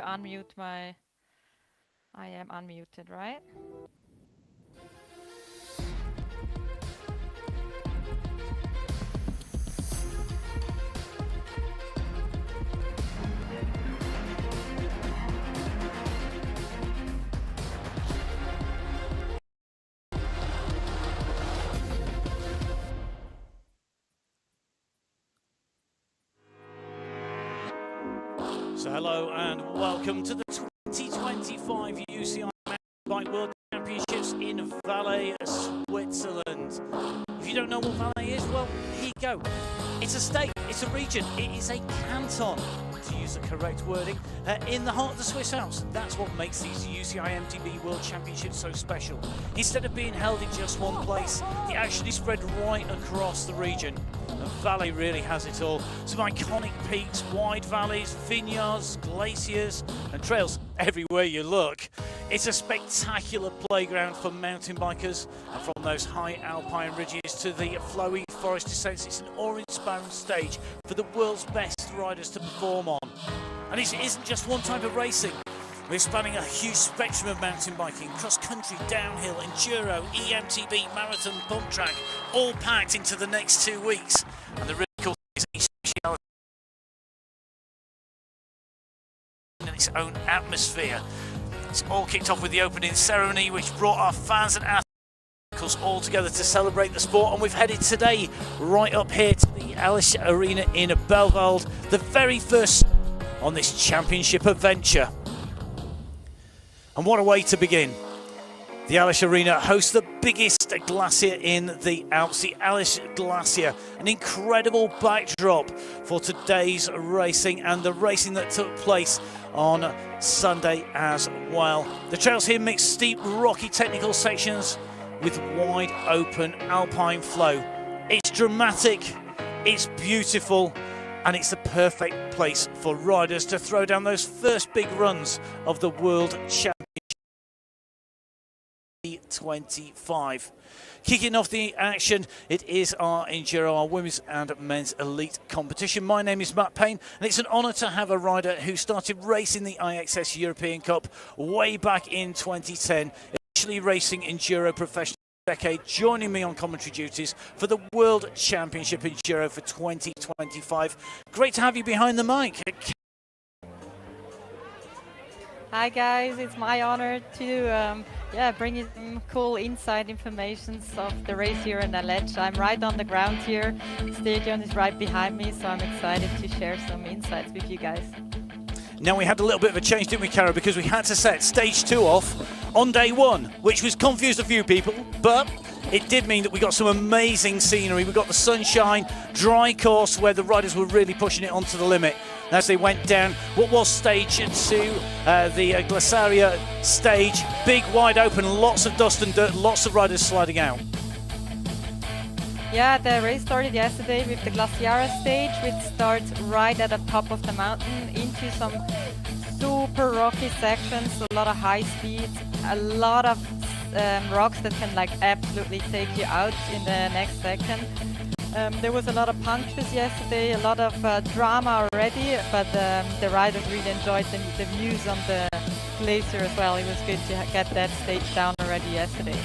unmute my... I am unmuted, right? So hello and welcome to the 2025 UCI Mountain Bike World Championships in Valais, Switzerland. If you don't know what Valais is, well, here you go. It's a state, it's a region, it is a canton, to use the correct wording, in the heart of the Swiss Alps. That's what makes these UCI MTB World Championships so special. Instead of being held in just one place, they actually spread right across the region. And Valais really has it all. Some iconic peaks, wide valleys, vineyards, glaciers and trails everywhere you look. It's a spectacular playground for mountain bikers, and from those high alpine ridges to the flowy forest descents, it's an orange-bound stage for the world's best riders to perform on. And it isn't just one type of racing. We're spanning a huge spectrum of mountain biking, cross-country, downhill, enduro, EMTB, marathon, bump track, all packed into the next 2 weeks. And the really cool thing is each speciality in its own atmosphere. It's all kicked off with the opening ceremony, which brought our fans and athletes all together to celebrate the sport. And we've headed today right up here to the Aletsch Arena in Bellwald, the very first on this championship adventure. And what a way to begin. The Aletsch Arena hosts the biggest glacier in the Alps, the Aletsch Glacier. An incredible backdrop for today's racing and the racing that took place on Sunday as well. The trails here mix steep, rocky technical sections with wide open alpine flow. It's dramatic, it's beautiful, and it's the perfect place for riders to throw down those first big runs of the World Championship 25. Kicking off the action, it is our Enduro, our women's and men's elite competition. My name is Matt Payne, and it's an honour to have a rider who started racing the IXS European Cup way back in 2010, initially racing Enduro professional decade, joining me on commentary duties for the World Championship Enduro for 2025. Great to have you behind the mic. Hi guys, it's my honor to bring you some cool inside information of the race here in Aletsch. I'm right on the ground here. The stadium is right behind me, so I'm excited to share some insights with you guys. Now, we had a little bit of a change, didn't we, Cara, because we had to set stage 2 off on day 1, which was confused a few people, but it did mean that we got some amazing scenery. We got the sunshine, dry course where the riders were really pushing it onto the limit as they went down what was stage 2, the Glaciaria stage, big, wide open, lots of dust and dirt, lots of riders sliding out. Yeah, the race started yesterday with the Glaciaria stage, which starts right at the top of the mountain into some super rocky sections, a lot of high speed, a lot of rocks that can like absolutely take you out in the next second. There was a lot of punctures yesterday, a lot of drama already, but the riders really enjoyed the views on the glacier as well. It was good to get that stage down already yesterday.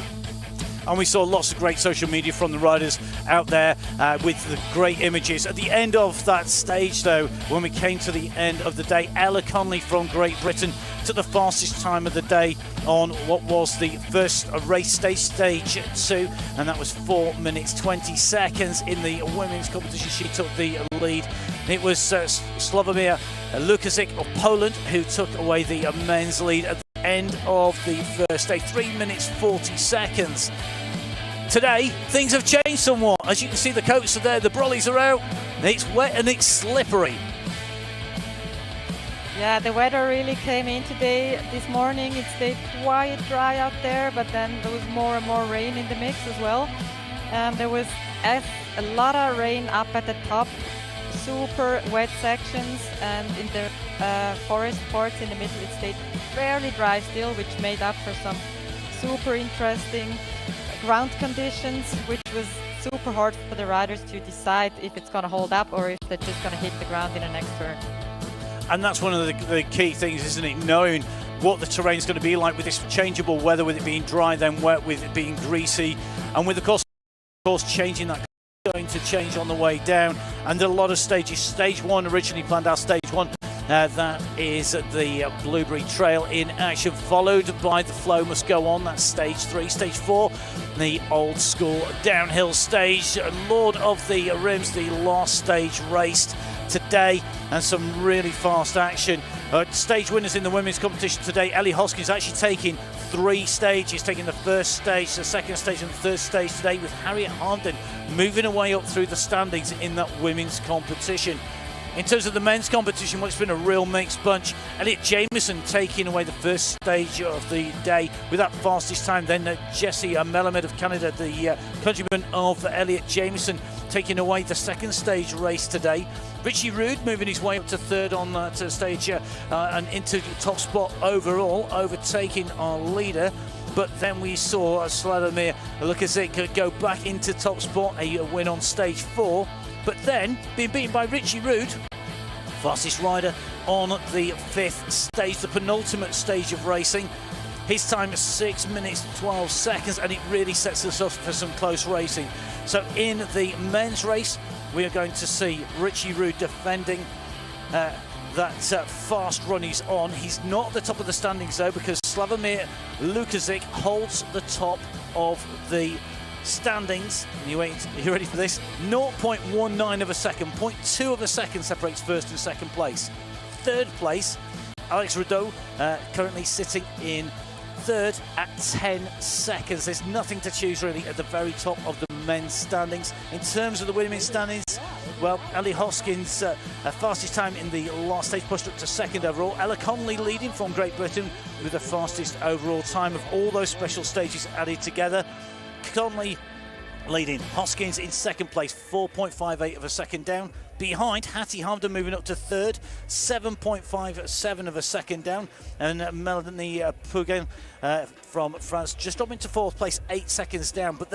And we saw lots of great social media from the riders out there with the great images. At the end of that stage, though, when we came to the end of the day, Ella Connelly from Great Britain took the fastest time of the day on what was the first race stage 2, and that was 4 minutes 20 seconds. In the women's competition, she took the lead. It was Sławomir Lukasik of Poland who took away the men's lead at the end of the first day, 3 minutes 40 seconds. Today, things have changed somewhat. As you can see, the coats are there, the brollies are out, it's wet and it's slippery. Yeah, the weather really came in today. This morning it stayed quite dry out there, but then there was more and more rain in the mix as well. There was a lot of rain up at the top, super wet sections, and in the forest parts in the middle it stayed fairly dry still, which made up for some super interesting ground conditions, which was super hard for the riders to decide if it's going to hold up or if they're just going to hit the ground in the next turn. And that's one of the key things, isn't it? Knowing what the terrain's going to be like with this changeable weather, with it being dry, then wet, with it being greasy, and with, of course, changing that, going to change on the way down. And a lot of stages. Stage 1 originally planned out stage 1. That is the Blueberry Trail in action, followed by the Flow Must Go On. That's stage 3. Stage 4, the old school downhill stage. Lord of the Rims, the last stage raced today, and some really fast action. Stage winners in the women's competition today. Ellie Hoskins actually taking 3 stages, taking the first stage, the second stage and the third stage today, with Harriet Harmden moving away up through the standings in that women's competition. In terms of the men's competition, well, it's been a real mixed bunch. Elliot Jamieson taking away the first stage of the day with that fastest time. Then Jesse Melamed of Canada, the countryman of Elliot Jamieson, taking away the second stage race today. Richie Rude moving his way up to third on that stage and into top spot overall, overtaking our leader. But then we saw Slavomir Lukacic go back into top spot, a win on stage 4. But then being beaten by Richie Rude, fastest rider on the 5th stage, the penultimate stage of racing. His time is 6 minutes 12 seconds, and it really sets us up for some close racing. So in the men's race, we are going to see Richie Rude defending that fast run he's on. He's not at the top of the standings though, because Slavomir Lukacic holds the top of the standings. You ready for this? 0.19 of a second, 0.2 of a second separates first and second place. Third place, Alex Rideau, currently sitting in third at 10 seconds. There's nothing to choose really at the very top of the men's standings. In terms of the women's standings, well, Ellie Hoskins, fastest time in the last stage, pushed up to second overall. Ella Connelly leading from Great Britain with the fastest overall time of all those special stages added together. Connelly leading, Hoskins in second place, 4.58 of a second down. Behind, Hattie Harmden moving up to third, 7.57 of a second down. And Melanie Pougin from France just up into fourth place, 8 seconds down. But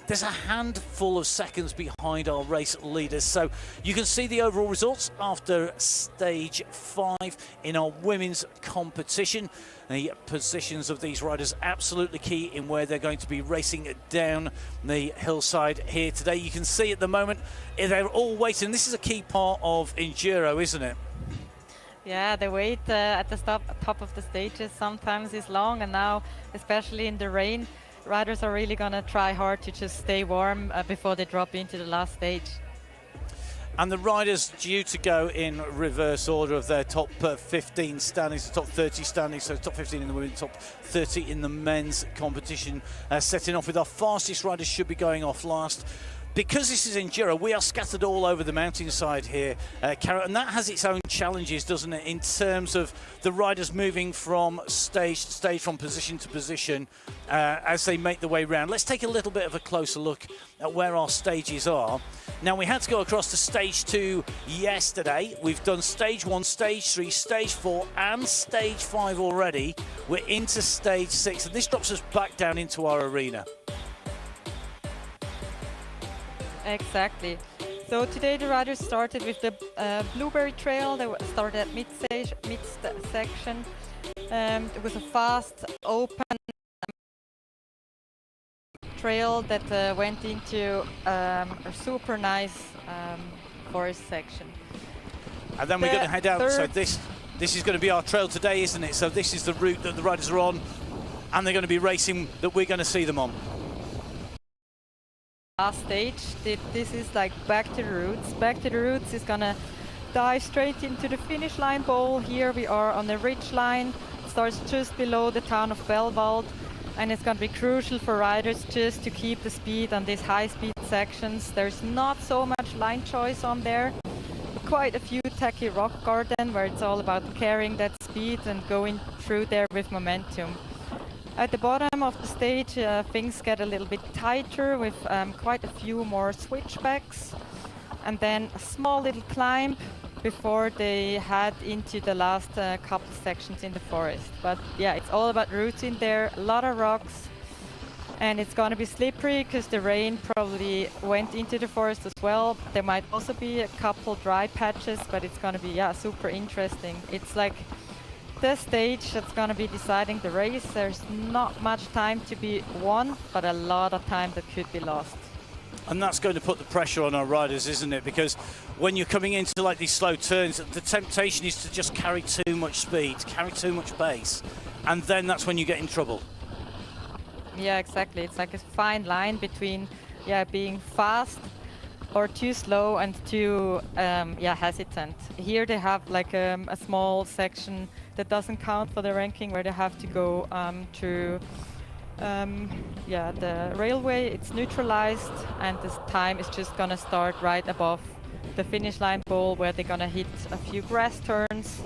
there's a handful of seconds behind our race leaders. So you can see the overall results after stage 5 in our women's competition. The positions of these riders absolutely key in where they're going to be racing down the hillside here today. You can see at the moment they're all waiting. This is a key part of Enduro, isn't it? Yeah, the wait at the top of the stages sometimes is long, and now, especially in the rain, riders are really going to try hard to just stay warm before they drop into the last stage. And the riders due to go in reverse order of their top 15 standings, the top 30 standings, so top 15 in the women, top 30 in the men's competition. Setting off with our fastest riders should be going off last. Because this is Enduro, we are scattered all over the mountainside here, Cara, and that has its own challenges, doesn't it, in terms of the riders moving from stage to stage, from position to position, as they make their way round. Let's take a little bit of a closer look at where our stages are. Now, we had to go across to stage 2 yesterday. We've done stage 1, stage 3, stage 4, and stage 5 already. We're into stage 6, and this drops us back down into our arena. Exactly. So today the riders started with the Blueberry Trail. They started at mid-section. It was a fast, open trail that went into a super nice forest section. And then we're going to head out. So this is going to be our trail today, isn't it? So this is the route that the riders are on, and they're going to be racing that we're going to see them on. Last stage, this is like back to the roots. Back to the roots is gonna dive straight into the finish line bowl. Here we are on the ridge line. It starts just below the town of Bellwald, and it's gonna be crucial for riders just to keep the speed on these high-speed sections. There's not so much line choice on there. Quite a few tacky rock garden where it's all about carrying that speed and going through there with momentum. At the bottom of the stage, things get a little bit tighter with quite a few more switchbacks, and then a small little climb before they head into the last couple sections in the forest. But yeah, it's all about roots in there, a lot of rocks, And it's going to be slippery because the rain probably went into the forest as well. There might also be a couple dry patches, but it's going to be, yeah, super interesting. It's like the stage that's going to be deciding the race. There's not much time to be won, but a lot of time that could be lost. And that's going to put the pressure on our riders, isn't it? Because when you're coming into like these slow turns, the temptation is to just carry too much speed, carry too much pace, and then that's when you get in trouble. Yeah, exactly. It's like a fine line between, yeah, being fast or too slow and too, yeah, hesitant. Here they have like a small section that doesn't count for the ranking, where they have to go through, yeah, the railway. It's neutralized, and this time is just gonna start right above the finish line pole, where they're gonna hit a few grass turns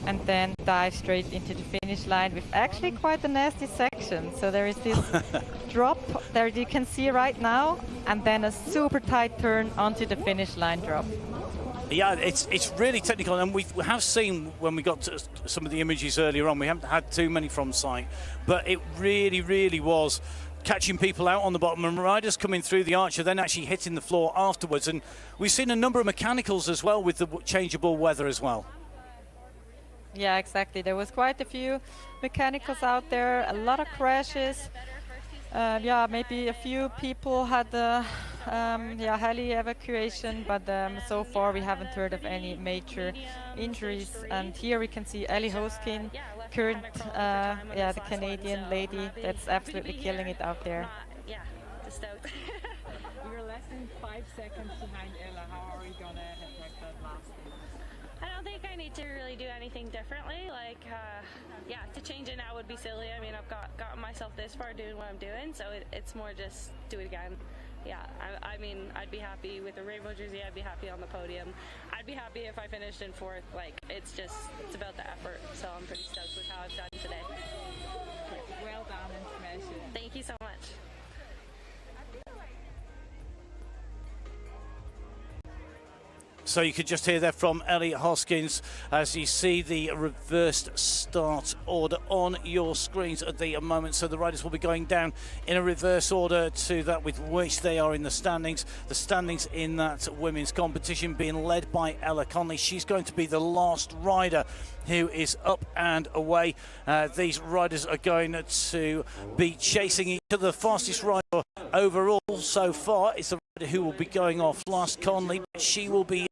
and then dive straight into the finish line with actually quite a nasty section. So there is this drop there you can see right now, and then a super tight turn onto the finish line drop. Yeah, it's really technical, and we have seen when we got to some of the images earlier on, we haven't had too many from sight, but it really was catching people out on the bottom, and riders coming through the archer, then actually hitting the floor afterwards. And we've seen a number of mechanicals as well with the changeable weather as well. Yeah, exactly. There was quite a few mechanicals out there, a lot of crashes. Yeah, maybe a few people had the yeah, heli evacuation, but so far we haven't heard of any major injuries. And here we can see Ellie Hoskin, current, yeah, the Canadian lady that's absolutely killing it out there. Yeah, just stoked. You're less than 5 seconds behind Ella. How are you gonna attack that last stage? I don't think I need to really do anything differently. Like, yeah, to change it now would be silly. I mean, I've gotten myself this far doing what I'm doing, so it's more just do it again. Yeah, I mean, I'd be happy with the rainbow jersey. I'd be happy on the podium. I'd be happy if I finished in 4th. Like, it's about the effort. So I'm pretty stoked with how I've done today. Well done and smash it. Thank you so much. So you could just hear there from Ellie Hoskins as you see the reversed start order on your screens at the moment. So the riders will be going down in a reverse order to that with which they are in the standings. The standings in that women's competition being led by Ella Connelly. She's going to be the last rider who is up and away. These riders are going to be chasing each other. The fastest rider overall so far is the rider who will be going off last, Connelly. She will be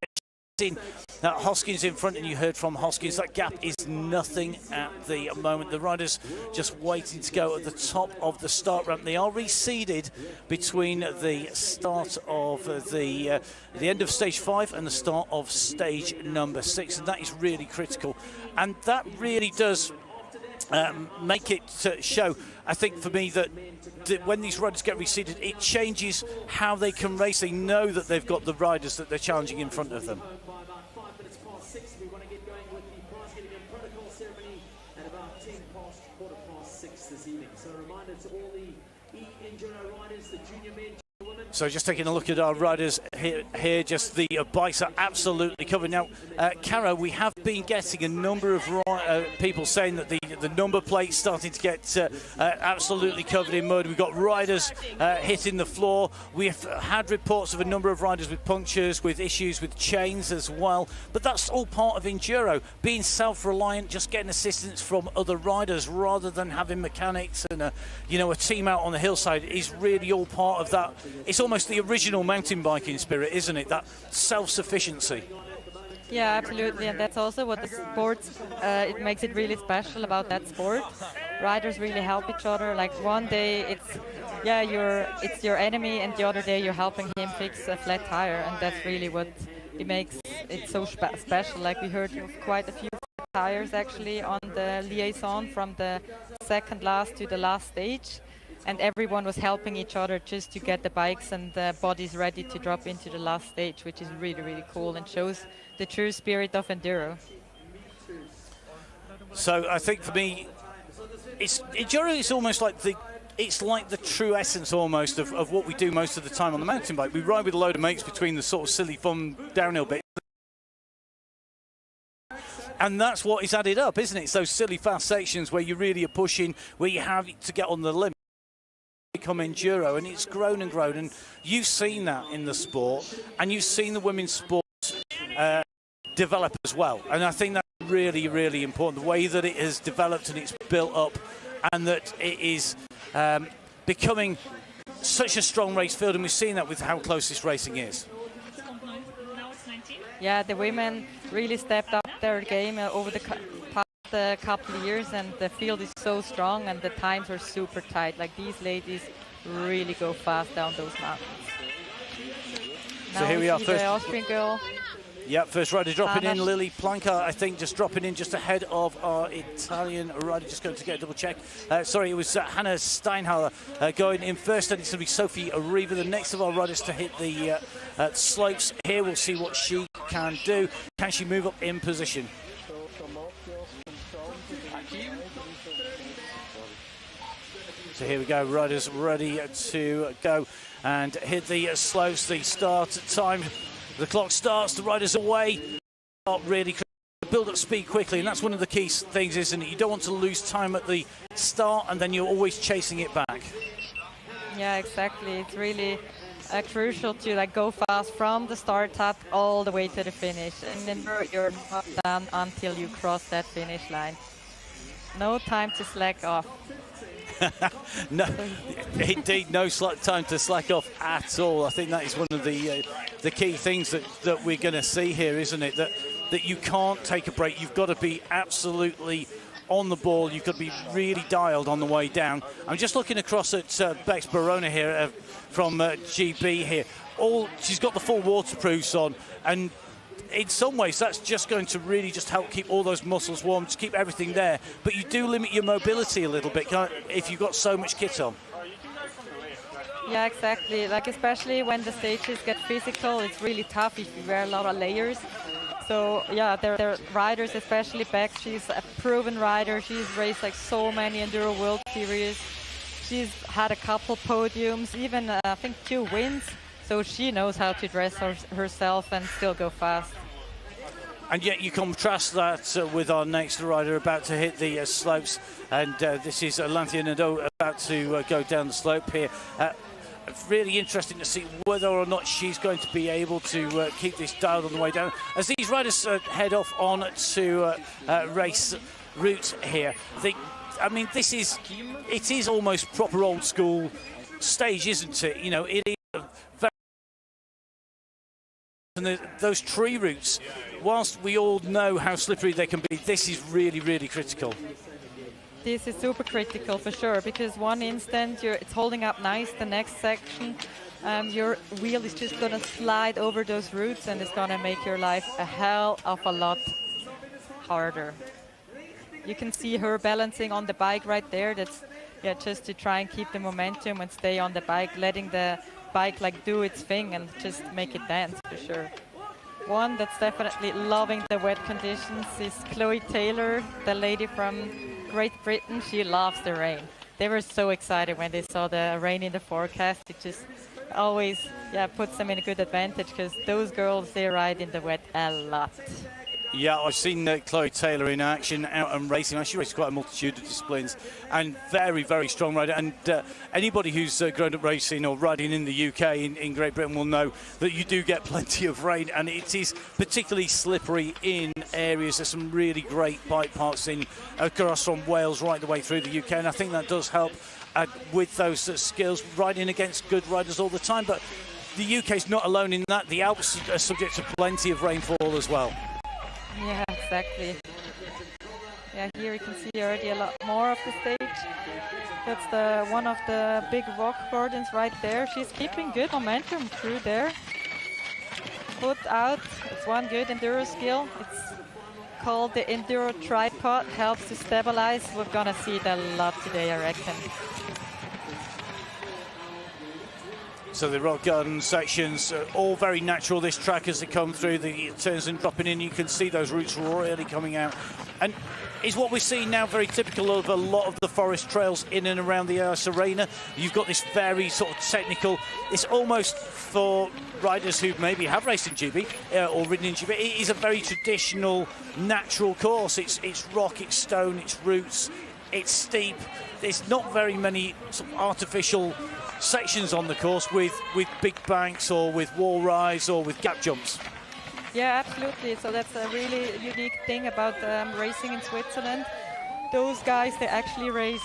in Hoskins in front, and you heard from Hoskins that gap is nothing at the moment. The riders just waiting to go at the top of the start ramp. They are reseeded between the start of the end of stage 5 and the start of stage number 6, and that is really critical, and that really does make it show, I think, for me, that when these riders get reseeded, it changes how they can race. They know that they've got the riders that they're challenging in front of them. We want to get going with the prize giving and protocol ceremony at about 6:15 this evening. So a reminder to all the Enduro riders, the junior men, women. So just taking a look at our riders here, just the bikes are absolutely covered. Now, Cara, we have been getting a number of people saying that the number plate's starting to get absolutely covered in mud. We've got riders hitting the floor. We've had reports of a number of riders with punctures, with issues with chains as well. But that's all part of Enduro, being self-reliant, just getting assistance from other riders rather than having mechanics and a team out on the hillside is really all part of that. It's almost the original mountain biking spirit, isn't it? That self-sufficiency. Yeah, absolutely, and that's also what the sport, it makes it really special about that sport. Riders really help each other. Like one day it's your enemy, and the other day you're helping him fix a flat tire, and that's really what it makes it so special. Like we heard of quite a few tires actually on the liaison from the second last to the last stage. And everyone was helping each other just to get the bikes and the bodies ready to drop into the last stage, which is really cool and shows the true spirit of Enduro. So I think for me, Enduro is almost like the true essence almost of what we do most of the time on the mountain bike. We ride with a load of mates between the sort of silly fun downhill bits. And that's what is added up, isn't it? It's those silly fast sections where you really are pushing, where you have to get on the limit. become enduro, and it's grown and grown. And you've seen that in the sport, and you've seen the women's sport develop as well. And I think that's really, really important, the way that it has developed and it's built up, and that it is becoming such a strong race field, and we've seen that with how close this racing is. Yeah, the women really stepped up their game over the past couple of years, and the field is so strong and the times are super tight. Like, these ladies really go fast down those mountains. So now here we are, see first the Austrian girl. Yeah, first rider dropping in, Anna. Lily Planka, I think, just dropping in just ahead of our Italian rider. Just going to get a double check. Sorry, it was Hannah Steinhaller going in first, and it's going to be Sophie Arriva, the next of our riders to hit the slopes here. We'll see what she can do. Can she move up in position? So here we go, riders ready to go and hit the slopes. The start time. The clock starts, the riders away. Not really build up speed quickly, and that's one of the key things, isn't it? You don't want to lose time at the start, and then you're always chasing it back. Yeah, exactly. It's really crucial to like go fast from the start up all the way to the finish, and then you're not done until you cross that finish line. No time to slack off. No, indeed, no time to slack off at all. I think that is one of the key things that we're going to see here, isn't it? That you can't take a break. You've got to be absolutely on the ball. You've got to be really dialed on the way down. I'm just looking across at Bex Barona here from GB here. She's got the full waterproofs on, and in some ways that's just going to really just help keep all those muscles warm, to keep everything there. But you do limit your mobility a little bit if you've got so much kit on. Yeah, exactly. Like, especially when the stages get physical, it's really tough if you wear a lot of layers. So yeah, they're riders, especially Bex. She's a proven rider. She's raced like so many Enduro World Series. She's had a couple podiums, even I think 2 wins. So she knows how to dress herself and still go fast. And yet you contrast that with our next rider about to hit the slopes, and this is Lanthea Nadeau about to go down the slope here. Really interesting to see whether or not she's going to be able to keep this dialed on the way down. As these riders head off on to race route here, I mean, it is almost proper old school stage, isn't it? You know, it is very. And those tree roots, whilst we all know how slippery they can be, this is really, really critical. This is super critical for sure, because one instant it's holding up nice, the next section your wheel is just going to slide over those roots, and it's going to make your life a hell of a lot harder. You can see her balancing on the bike right there. That's just to try and keep the momentum and stay on the bike, letting the bike like do its thing and just make it dance for sure. One that's definitely loving the wet conditions is Chloe Taylor, the lady from Great Britain. She loves the rain. They were so excited when they saw the rain in the forecast. It just always puts them in a good advantage, because those girls, they ride in the wet a lot. Yeah, I've seen Chloe Taylor in action out and racing. She races quite a multitude of disciplines, and very, very strong rider. And anybody who's grown up racing or riding in the UK, in Great Britain, will know that you do get plenty of rain, and it is particularly slippery in areas. There's some really great bike parks across from Wales right the way through the UK, and I think that does help with those skills, riding against good riders all the time. But the UK's not alone in that. The Alps are subject to plenty of rainfall as well. Yeah, exactly. Yeah, here you can see already a lot more of the stage. That's one of the big rock gardens right there. She's keeping good momentum through there. Foot out, it's one good Enduro skill. It's called the Enduro tripod, helps to stabilize. We're gonna see it a lot today, I reckon. So the rock garden sections are all very natural, this track, as they come through the turns and dropping in. You can see those roots really coming out. And is what we're seeing now very typical of a lot of the forest trails in and around the Ice Arena. You've got this very sort of technical, it's almost for riders who maybe have raced in GB or ridden in GB. It is a very traditional, natural course. It's rock, it's stone, it's roots, it's steep. there's not very many sort of artificial sections on the course with big banks or with wall rise or with gap jumps. Yeah, absolutely. So that's a really unique thing about racing in Switzerland. Those guys, they actually race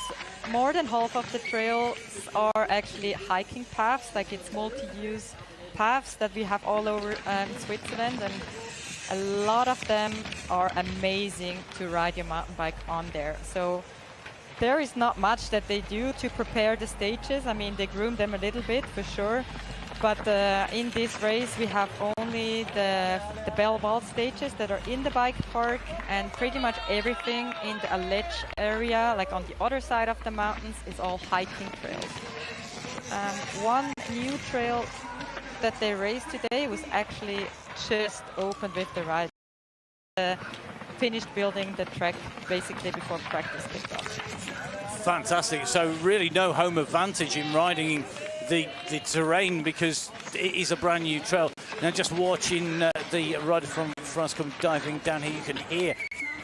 more than half of the trails are actually hiking paths, like it's multi-use paths that we have all over Switzerland, and a lot of them are amazing to ride your mountain bike on there. So there is not much that they do to prepare the stages. I mean, they groom them a little bit for sure, but in this race we have only the Bellwald stages that are in the bike park, and pretty much everything in the Aletsch area, like on the other side of the mountains, is all hiking trails. One new trail that they raced today was actually just opened with the ride. Finished building the track basically before practice kicked off. Fantastic. So really no home advantage in riding the terrain because it is a brand new trail. Now just watching the rider from France come diving down here, you can hear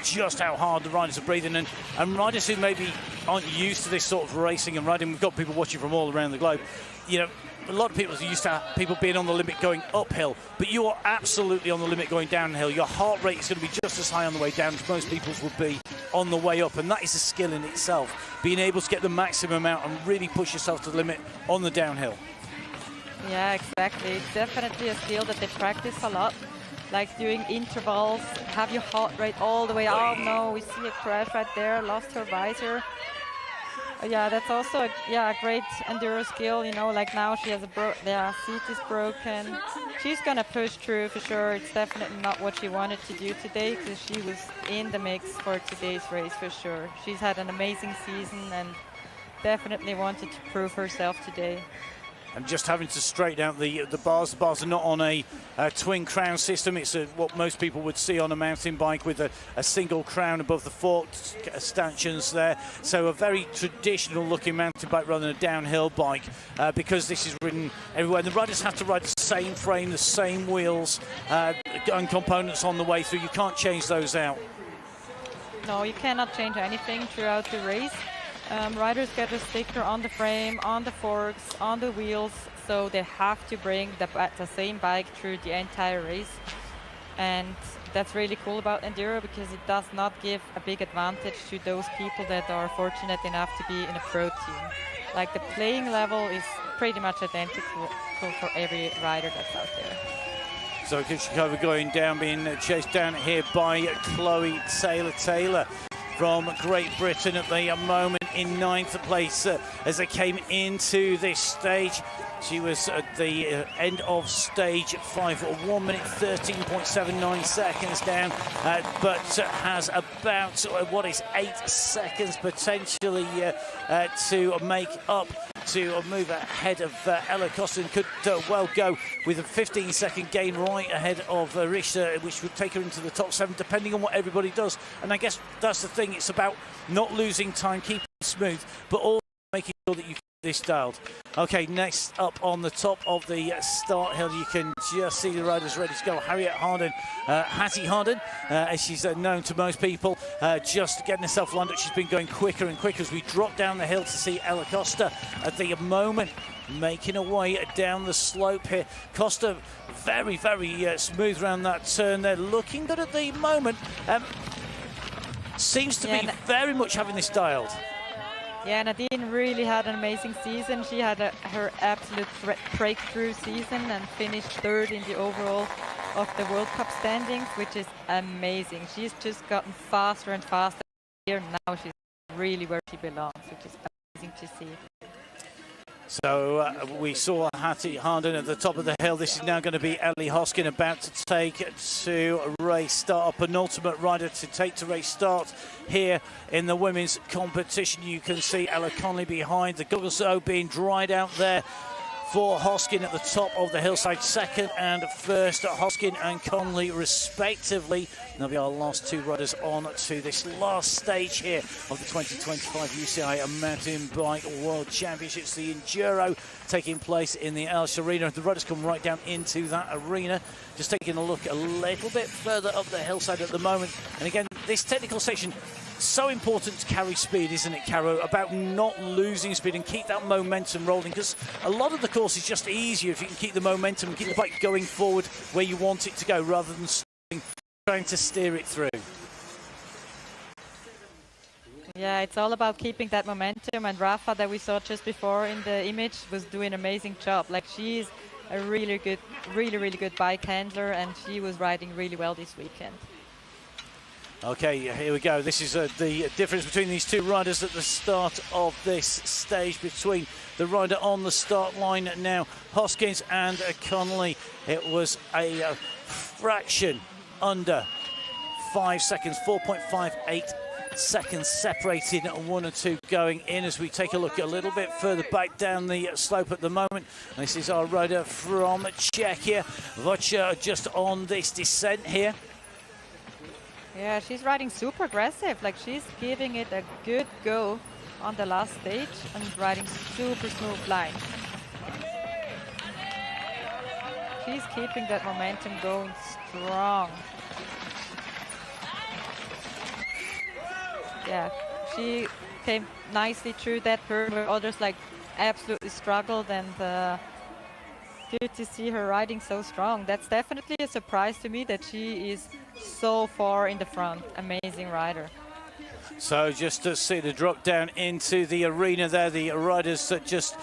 just how hard the riders are breathing, and riders who maybe aren't used to this sort of racing and riding, we've got people watching from all around the globe, you know, a lot of people are used to people being on the limit going uphill, but you are absolutely on the limit going downhill. Your heart rate is going to be just as high on the way down as most people's would be on the way up, and that is a skill in itself, being able to get the maximum out and really push yourself to the limit on the downhill. Yeah, exactly. It's definitely a skill that they practice a lot, like doing intervals, have your heart rate all the way. Oh no, we see a crash right there, lost her visor. Yeah, that's also a great enduro skill, you know, like now she has seat is broken. She's gonna push through for sure. It's definitely not what she wanted to do today, because she was in the mix for today's race for sure. She's had an amazing season and definitely wanted to prove herself today. And just having to straighten out the bars. The bars are not on a twin crown system. It's what most people would see on a mountain bike with a single crown above the forked stanchions there. So a very traditional looking mountain bike rather than a downhill bike, because this is ridden everywhere. And the riders have to ride the same frame, the same wheels and components on the way through. You can't change those out. No, you cannot change anything throughout the race. Riders get a sticker on the frame, on the forks, on the wheels, so they have to bring the same bike through the entire race. And that's really cool about enduro, because it does not give a big advantage to those people that are fortunate enough to be in a pro team. Like the playing level is pretty much identical for every rider that's out there. So Kishikova going down, being chased down here by Chloe Taylor from Great Britain at the moment in 9th place as they came into this stage. She was at the end of stage 5, 1 minute 13.79 seconds down, but has about what is 8 seconds potentially to make up to move ahead of Ella Costa, and could well go with a 15-second gain right ahead of Richter, which would take her into the top 7, depending on what everybody does. And I guess that's the thing, it's about not losing time, keeping it smooth, but also making sure that you keep this dialed. Okay, next up on the top of the start hill, you can just see the riders ready to go. Harriet Harden, Hattie Harden, as she's known to most people, just getting herself lined up. She's been going quicker and quicker as we drop down the hill to see Ella Costa at the moment making her way down the slope here. Costa very, very smooth around that turn there, looking good at the moment. Seems to be very much having this dialed. Yeah, Nadine really had an amazing season. She had her absolute breakthrough season and finished 3rd in the overall of the World Cup standings, which is amazing. She's just gotten faster and faster here. Now she's really where she belongs, which is amazing to see. So we saw Hattie Harden at the top of the hill. This is now going to be Ellie Hoskin about to take to race start, a penultimate rider to take to race start here in the women's competition. You can see Ella Connelly behind, the goggles being dried out there for Hoskin at the top of the hillside. 2nd and 1st, Hoskin and Connelly respectively. They'll be our last 2 riders on to this last stage here of the 2025 UCI Mountain Bike World Championships, the Enduro, taking place in the Aletsch Arena. The riders come right down into that arena. Just taking a look a little bit further up the hillside at the moment. And again, this technical section so important to carry speed, isn't it, Caro? About not losing speed and keep that momentum rolling, because a lot of the course is just easier if you can keep the momentum and keep the bike going forward where you want it to go, rather than trying to steer it through. Yeah, it's all about keeping that momentum, and Rafa, that we saw just before in the image, was doing an amazing job. Like, she's a really good bike handler, and she was riding really well this weekend. Okay, here we go. This is the difference between these two riders at the start of this stage, between the rider on the start line now, Hoskins, and Connelly. It was a fraction under 5 seconds, 4.58 seconds separating one or two going in. As we take a look a little bit further back down the slope at the moment, this is our rider from Czechia, Vocha, just on this descent here. Yeah, she's riding super aggressive. Like, she's giving it a good go on the last stage and riding super smooth line. She's keeping that momentum going strong. Yeah, she came nicely through that curve where others like absolutely struggled, and good to see her riding so strong. That's definitely a surprise to me that she is so far in the front. Amazing rider. So just to see the drop down into the arena there, the riders just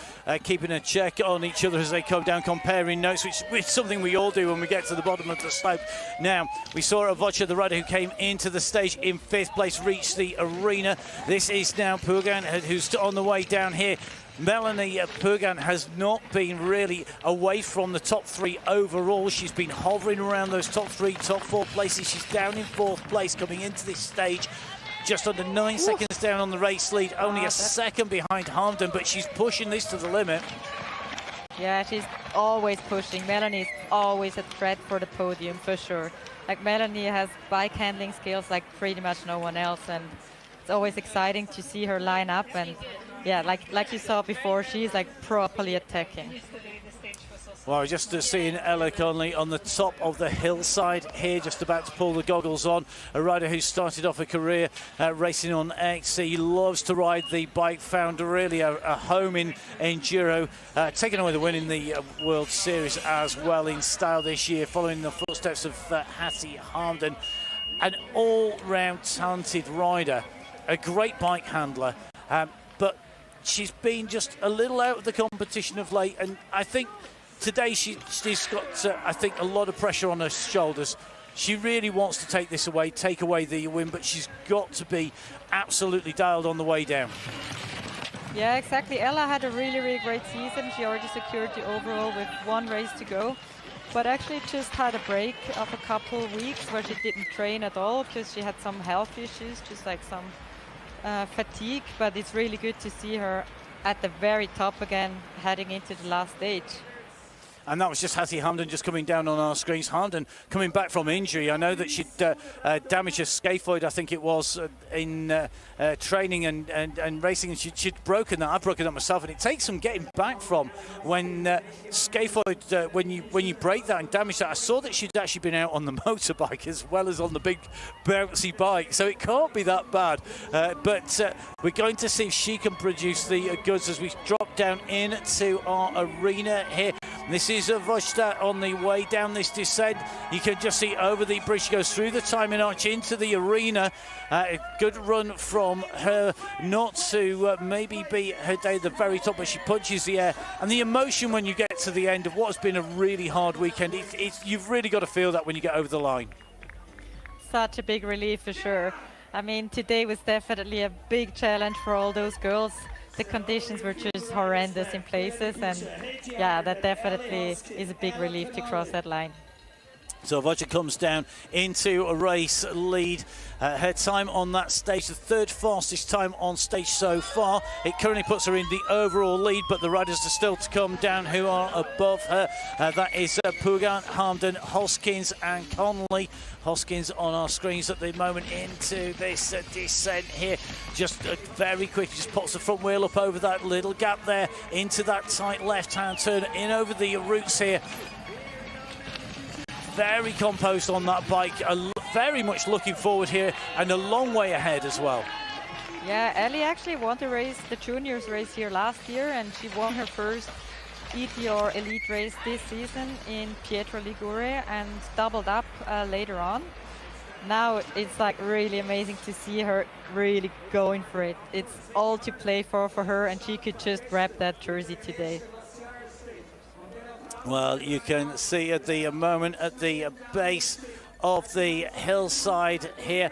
keeping a check on each other as they come down, comparing notes, which is something we all do when we get to the bottom of the slope. Now, we saw Vocha, the rider who came into the stage in 5th place, reach the arena. This is now Pugan, who's on the way down here. Melanie Pugan has not been really away from the top 3 overall. She's been hovering around those top 3, top 4 places. She's down in 4th place coming into this stage, just under 9 seconds down on the race lead, only a second behind Hamden, but she's pushing this to the limit. Yeah, she's always pushing. Melanie's always a threat for the podium, for sure. Like, Melanie has bike handling skills like pretty much no one else, and it's always exciting to see her line up. And yeah, like you saw before, she's like properly attacking. Well, just seeing Ella Connelly on the top of the hillside here, just about to pull the goggles on. A rider who started off a career racing on XC, loves to ride the bike, found really a home in Enduro, taking away the win in the World Series as well in style this year, following the footsteps of Hattie Hamden. An all-round talented rider, a great bike handler, but she's been just a little out of the competition of late, and I think today she's got, I think, a lot of pressure on her shoulders. She really wants to take this away, take away the win, but she's got to be absolutely dialed on the way down. Yeah, exactly. Ella had a really great season. She already secured the overall with 1 race to go, but actually just had a break of a couple weeks where she didn't train at all because she had some health issues, just like some fatigue. But it's really good to see her at the very top again, heading into the last stage. And that was just Hattie Hamden just coming down on our screens. Hamden coming back from injury. I know that she'd damaged a scaphoid, I think it was, in training and racing, and she'd broken that. I've broken that myself, and it takes some getting back from when scaphoid, when you break that and damage that. I saw that she'd actually been out on the motorbike as well as on the big bouncy bike, so it can't be that bad. But we're going to see if she can produce the goods as we drop down into our arena here. This is Vosta on the way down this descent. You can just see over the bridge. She goes through the timing arch into the arena. A good run from her, not to maybe be her day at the very top, but she punches the air. And the emotion when you get to the end of what has been a really hard weekend, you've really got to feel that when you get over the line. Such a big relief, for sure. I mean, today was definitely a big challenge for all those girls. The conditions were just horrendous in places, and yeah, that definitely is a big relief to cross that line. So Vocha comes down into a race lead. Her time on that stage, the 3rd fastest time on stage so far. It currently puts her in the overall lead, but the riders are still to come down who are above her. That is Pugan, Hamden, Hoskins and Connelly. Hoskins on our screens at the moment into this descent here. Just very quick, just pops the front wheel up over that little gap there into that tight left-hand turn, in over the roots here. Very composed on that bike, very much looking forward here and a long way ahead as well. Yeah, Ellie actually won the race, the juniors race here last year, and she won her first EDR elite race this season in Pietro Ligure and doubled up later on. Now it's like really amazing to see her really going for it. It's all to play for her, and she could just grab that jersey today. Well, you can see at the moment at the base of the hillside here,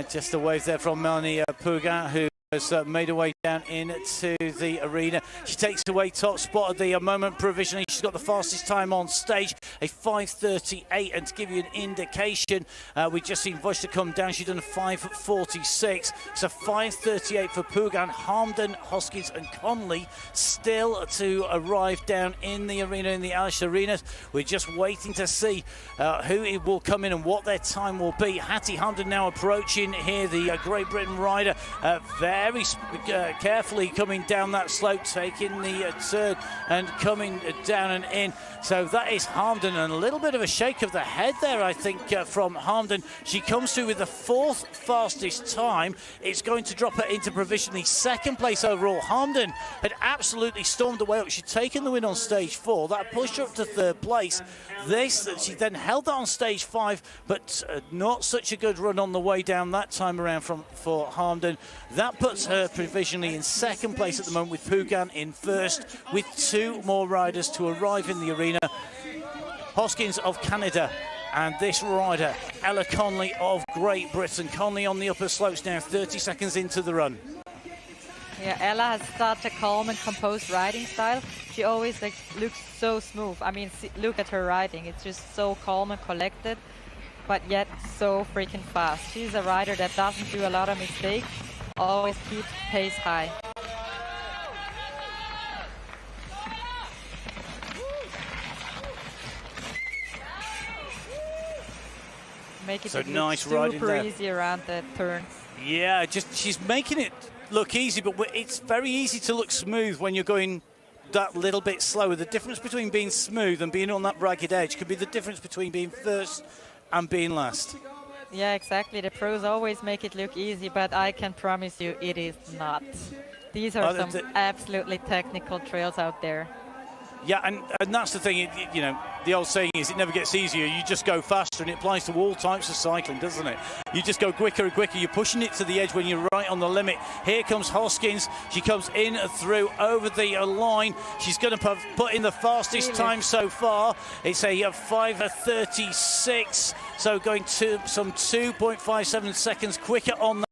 just a wave there from Melanie Pugan, who has made her way down into the arena. She takes away top spot at the moment provisionally. She's got the fastest time on stage, a 5:38, and to give you an indication, we just seen Vojta come down. She's done a 5:46, so 5:38 for Pugan. Harmden, Hoskins and Connelly still to arrive down in the arena, in the Aletsch arena. We're just waiting to see who it will come in and what their time will be. Hattie Harmden now approaching here, the Great Britain rider, very carefully coming down that slope, taking the turn and coming down and in. So that is Harmden, and a little bit of a shake of the head there, I think, from Harmden. She comes through with the 4th fastest time. It's going to drop her into provisionally 2nd place overall. Harmden had absolutely stormed away up. She'd taken the win on stage 4. That pushed her up to 3rd place. She then held that on stage 5, but not such a good run on the way down that time around for Harmden. That puts her provisionally in 2nd place at the moment, with Pugan in 1st, with 2 more riders to arrive in the arena. Hoskins of Canada and this rider, Ella Connelly of Great Britain. Connelly on the upper slopes now, 30 seconds into the run. Yeah, Ella has such a calm and composed riding style. She always looks so smooth. I mean, look at her riding. It's just so calm and collected, but yet so freaking fast. She's a rider that doesn't do a lot of mistakes, always keeps pace high. Make it so nice riding super there. Easy around the turn. Yeah, just she's making it look easy, but it's very easy to look smooth when you're going that little bit slower. The difference between being smooth and being on that ragged edge could be the difference between being first and being last. Yeah, exactly. The pros always make it look easy, but I can promise you it is not. These are some absolutely technical trails out there. Yeah, and that's the thing, you know, the old saying is it never gets easier, you just go faster, and it applies to all types of cycling, doesn't it? You just go quicker and quicker, you're pushing it to the edge when you're right on the limit. Here comes Hoskins, she comes in through over the line. She's going to put in the fastest time so far. It's a 5:36, so going to some 2.57 seconds quicker on that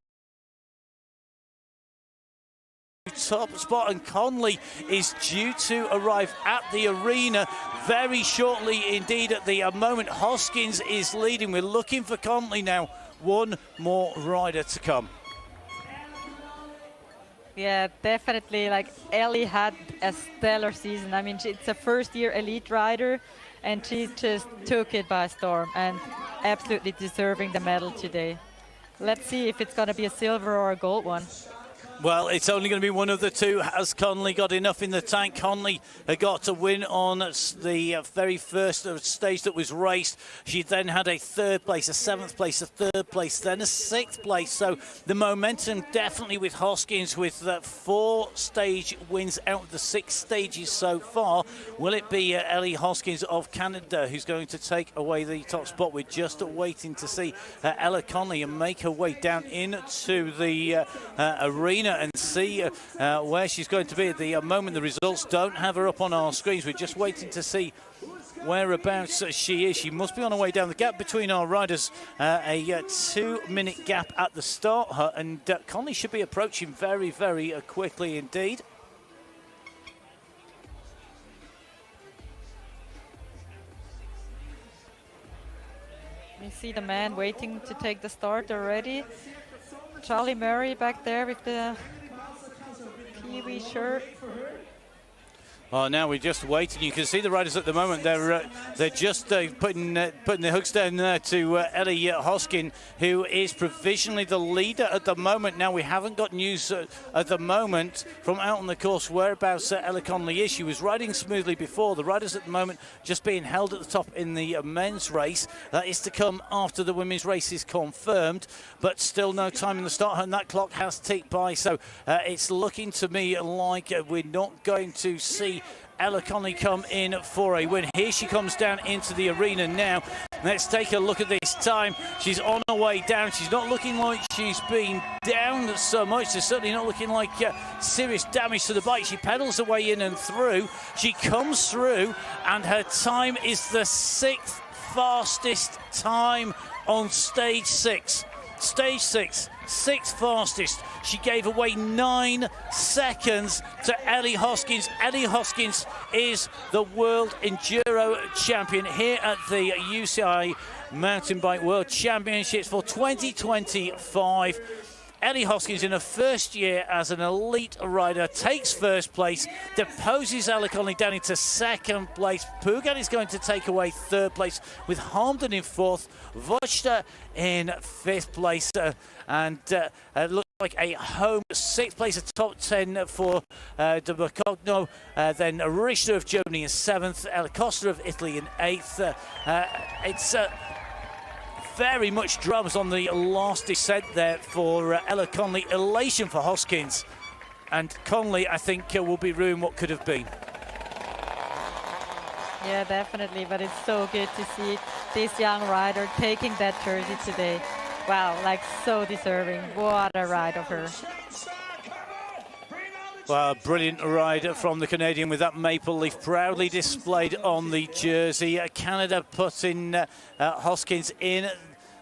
top spot, and Connelly is due to arrive at the arena very shortly indeed. At the moment, Hoskins is leading. We're looking for Connelly now. One more rider to come. Yeah, definitely. Like, Ellie had a stellar season. I mean, it's a first-year elite rider, and she just took it by storm and absolutely deserving the medal today. Let's see if it's going to be a silver or a gold one. Well, it's only going to be one of the two. Has Connelly got enough in the tank? Connelly got to win on the very first stage that was raced. She then had a 3rd place, a 7th place, a 3rd place, then a 6th place. So the momentum definitely with Hoskins, with 4 stage wins out of the 6 stages so far. Will it be Ellie Hoskins of Canada who's going to take away the top spot? We're just waiting to see Ella Connelly make her way down into the arena and see where she's going to be. At the moment, the results don't have her up on our screens. We're just waiting to see whereabouts she is. She must be on her way down. The gap between our riders, a 2-minute gap at the start, and Connelly should be approaching very, very quickly indeed. You see the man waiting to take the start already. Charlie Murray back there with the Kiwi shirt. Oh, now we're just waiting. You can see the riders at the moment. They're just putting the hooks down there to Ellie Hoskin, who is provisionally the leader at the moment. Now we haven't got news at the moment from out on the course whereabouts Ellie Connelly is. She was riding smoothly before. The riders at the moment just being held at the top in the men's race. That is to come after the women's race is confirmed, but still no time in the start, and that clock has ticked by. So it's looking to me like we're not going to see Ella Connelly come in for a win. Here she comes down into the arena now. Let's take a look at this time. She's on her way down. She's not looking like she's been down so much. She's certainly not looking like serious damage to the bike. She pedals her way in and through. She comes through, and her time is the 6th fastest time on stage 6. Stage 6, 6th fastest. She gave away 9 seconds to Ellie Hoskins. Ellie Hoskins is the World Enduro Champion here at the UCI Mountain Bike World Championships for 2025. Ellie Hoskins, in her first year as an elite rider, takes first place, deposes Ella Connelly down into second place. Pugan is going to take away third place, with Hamden in fourth, Vochta in fifth place, and it looks like a home sixth place, a top 10 for De Bacogno, then Richter of Germany in seventh, El Costa of Italy in eighth. It's very much drums on the last descent there for Ella Connelly. Elation for Hoskins, and Connelly, I think, will be ruined what could have been. Yeah, definitely, but it's so good to see this young rider taking that jersey today. Wow, like so deserving. What a ride of her. Well, brilliant ride from the Canadian with that maple leaf proudly displayed on the jersey. Canada putting Hoskins in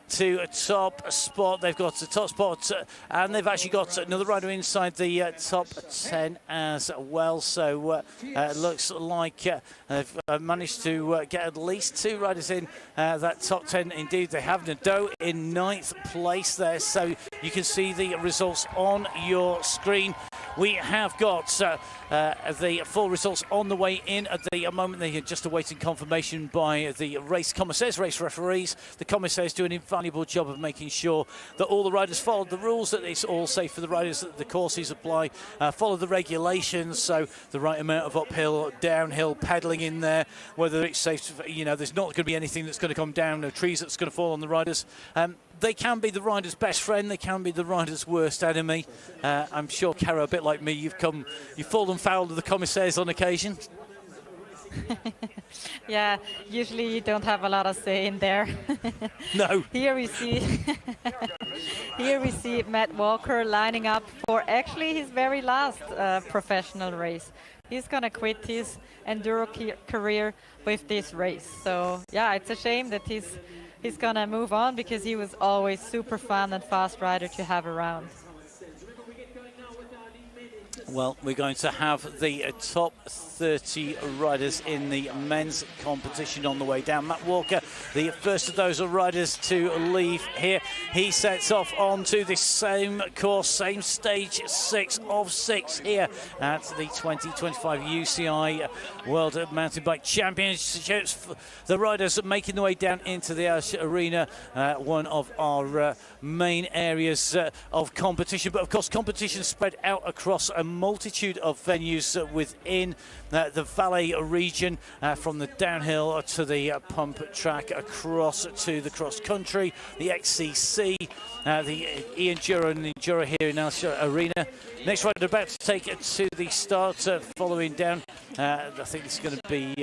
to a top spot. They've got a top spot, and they've actually got another rider inside the top 10 as well. So it looks like they've managed to get at least 2 riders in that top 10. Indeed, they have. Nadeau in 9th place there. So you can see the results on your screen. We have got the full results on the way in at the moment. They are just awaiting confirmation by the race commissaires, race referees. The commissaires do an invaluable job of making sure that all the riders follow the rules, that it's all safe for the riders, that the courses apply, follow the regulations, so the right amount of uphill, downhill pedalling in there, whether it's safe, there's not going to be anything that's going to come down, no trees that's going to fall on the riders. They can be the rider's best friend, they can be the rider's worst enemy. I'm sure, Cara, a bit like me, you've fallen foul of the commissaires on occasion. Yeah, usually you don't have a lot of say in there. No. Here we see Matt Walker lining up for actually his very last professional race. He's gonna quit his enduro career with this race. So yeah, it's a shame that he's gonna move on, because he was always super fun and fast rider to have around. Well, we're going to have the top 30 riders in the men's competition on the way down. Matt Walker, the first of those riders to leave here. He sets off onto the same course, same stage 6 of 6 here at the 2025 UCI World Mountain Bike Championships. The riders making their way down into the Aletsch Arena, one of our main areas of competition. But of course, competition spread out across a multitude of venues within the Valais region, from the downhill to the pump track, across to the cross country, the XCC, the E-Enduro and Enduro here in Aletsch Arena. Next rider about to take it to the start, following down. I think this is going to be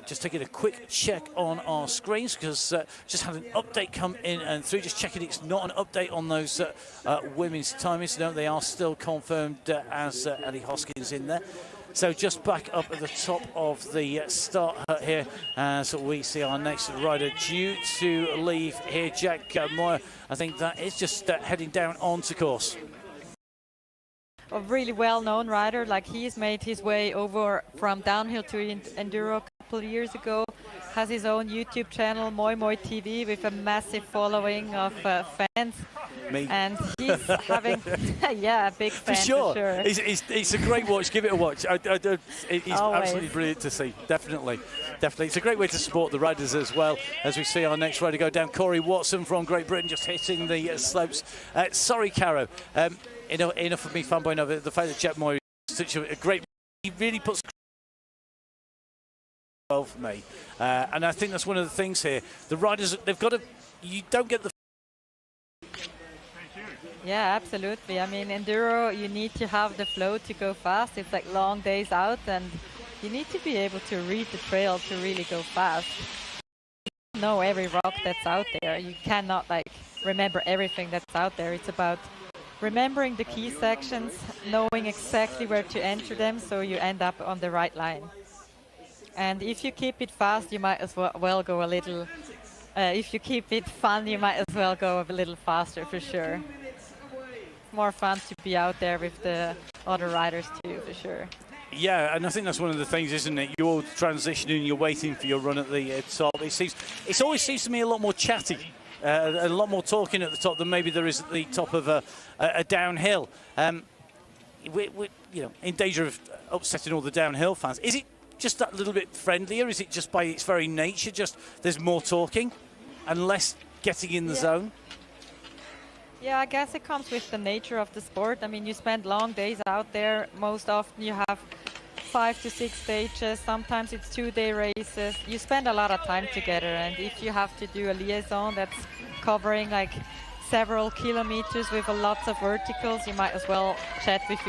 just taking a quick check on our screens, because just had an update come in and through. Just checking it's not an update on those women's timings. No, they are still confirmed as Ellie Hoskins in there. So just back up at the top of the start hut here, so we see our next rider due to leave here, Jack Moyer. I think that is just heading down onto course. A really well-known rider, like he's made his way over from downhill to enduro a couple of years ago. has his own YouTube channel, Moi Moi TV, with a massive following of fans. Me. And he's having, yeah, a big fan For sure. for sure. It's a great watch. Give it a watch. He's Always. absolutely brilliant to see. Definitely. It's a great way to support the riders as well, as we see our next rider go down. Corey Watson from Great Britain just hitting the slopes. Sorry, Caro. Enough of me fanboying over the fact that Jack Moy is such a great... He really puts... well for me. And I think that's one of the things here. The riders, they've got to... You don't get the... Yeah, absolutely. I mean, Enduro, you need to have the flow to go fast. It's like long days out, and you need to be able to read the trail to really go fast. You know every rock that's out there. You cannot like remember everything that's out there. It's about remembering the key sections, knowing exactly where to enter them so you end up on the right line. And if you keep it fast, you might as well go a little... if you keep it fun, you might as well go a little faster for sure. More fun to be out there with the other riders too, for sure. Yeah, and I think that's one of the things, isn't it? You're transitioning, you're waiting for your run at the top. It always seems to me a lot more chatty, a lot more talking at the top than maybe there is at the top of a downhill. We're in danger of upsetting all the downhill fans. Is it just that little bit friendlier? Is it just by its very nature, just there's more talking and less getting in the zone? Yeah, I guess it comes with the nature of the sport. I mean, you spend long days out there. Most often you have 5 to 6 stages. Sometimes it's 2-day races. You spend a lot of time together. And if you have to do a liaison that's covering like several kilometers with lots of verticals, you might as well chat with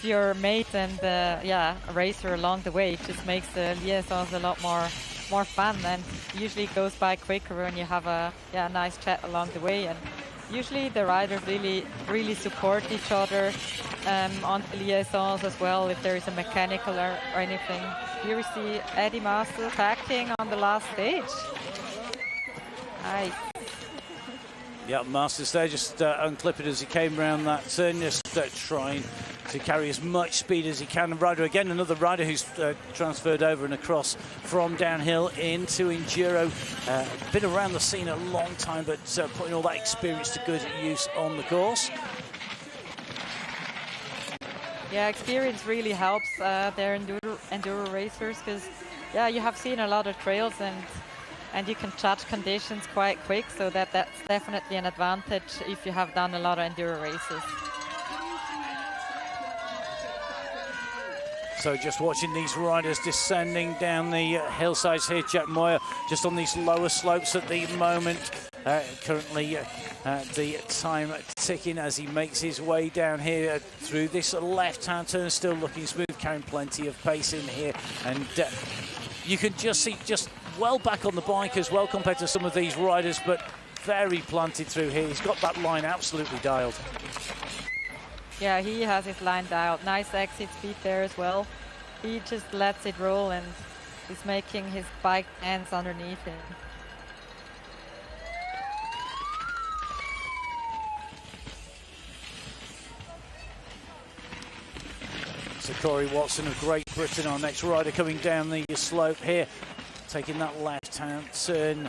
your mate and a racer along the way. It just makes the liaisons a lot more fun, and usually it goes by quicker when you have a nice chat along the way. And usually the riders really support each other on the liaisons as well, if there is a mechanical or anything. Here we see Eddie Master tacking on the last stage. Nice. Yeah, Masters there just unclipping as he came around that turn, just trying to carry as much speed as he can. And rider again, another rider who's transferred over and across from downhill into Enduro. Been around the scene a long time, but putting all that experience to good use on the course. Yeah, experience really helps their enduro racers, because you have seen a lot of trails and you can judge conditions quite quick, so that's definitely an advantage if you have done a lot of enduro races. So just watching these riders descending down the hillsides here. Jack Moyer just on these lower slopes at the moment. Currently the time ticking as he makes his way down here through this left-hand turn, still looking smooth, carrying plenty of pace in here. And you can just see just well back on the bike as well compared to some of these riders, but very planted through here. He's got that line absolutely dialed. Yeah, he has his line dialed. Nice exit speed there as well. He just lets it roll and is making his bike hands underneath him. So Corey Watson of Great Britain, our next rider, coming down the slope here, taking that left-hand turn.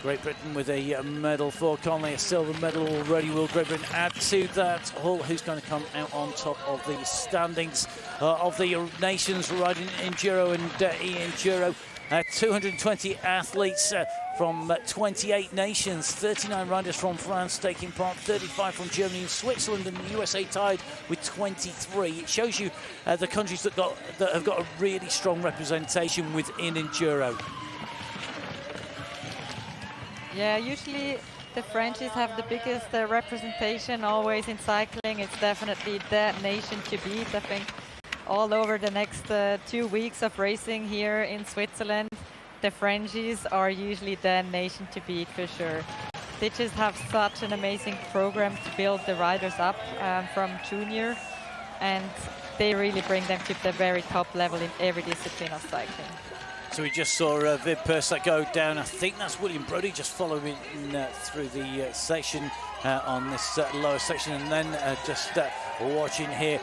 Great Britain with a medal for Connelly, a silver medal already. Will Great Britain add to that? Hull, who's going to come out on top of the standings of the nations riding Enduro and e-Enduro. 220 athletes from 28 nations, 39 riders from France taking part, 35 from Germany and Switzerland, and the USA tied with 23. It shows you the countries that have got a really strong representation within Enduro. Yeah, usually the Frenchies have the biggest representation always in cycling. It's definitely the nation to beat. I think all over the next 2 weeks of racing here in Switzerland, the Frenchies are usually the nation to beat for sure. They just have such an amazing program to build the riders up from junior, and they really bring them to the very top level in every discipline of cycling. So we just saw Viv Persak go down. I think that's William Brodie just following through the section on this lower section, and then just watching here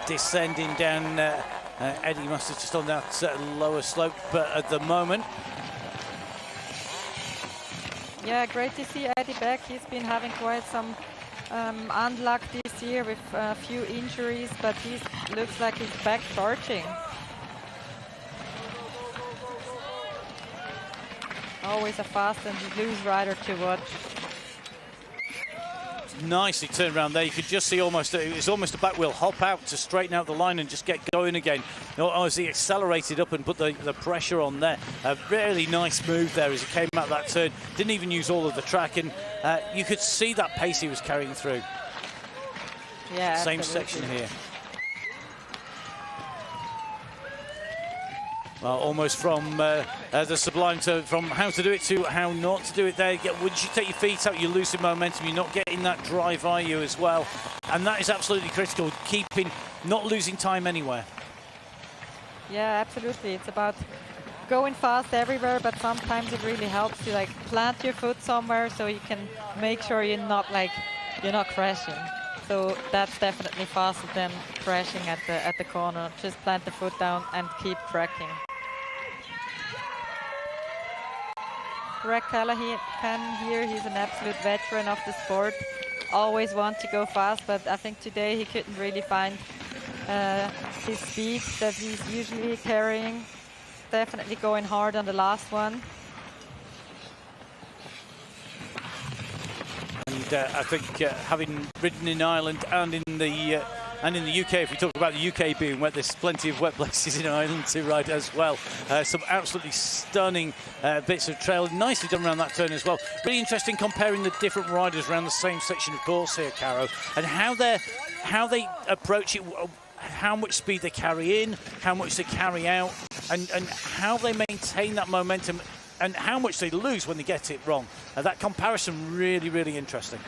descending down Eddie must have just on that lower slope, but at the moment. Yeah, great to see Eddie back. He's been having quite some unluck this year with a few injuries, but he looks like he's back charging. Always a fast and loose rider to watch. Nicely turned around there. You could just see it's almost a back wheel hop out to straighten out the line and just get going again. As he accelerated up and put the pressure on there. A really nice move there as he came out that turn. Didn't even use all of the track, and you could see that pace he was carrying through. Yeah, same absolutely. section here. Well, almost from the sublime from how to do it to how not to do it there. Once you take your feet out, you're losing momentum. You're not getting that drive, are you, as well? And that is absolutely critical, not losing time anywhere. Yeah, absolutely. It's about going fast everywhere, but sometimes it really helps to like plant your foot somewhere so you can make sure you're not crashing. So that's definitely faster than crashing at the corner. Just plant the foot down and keep tracking. Greg Callahan here, he's an absolute veteran of the sport. Always want to go fast, but I think today he couldn't really find his speed that he's usually carrying. Definitely going hard on the last one. And I think having ridden in Ireland and in the UK, if we talk about the UK being wet, there's plenty of wet places in Ireland to ride as well. Some absolutely stunning bits of trail, nicely done around that turn as well. Really interesting comparing the different riders around the same section of course here, Caro, and how they approach it, how much speed they carry in, how much they carry out, and how they maintain that momentum, and how much they lose when they get it wrong. That comparison really, really interesting.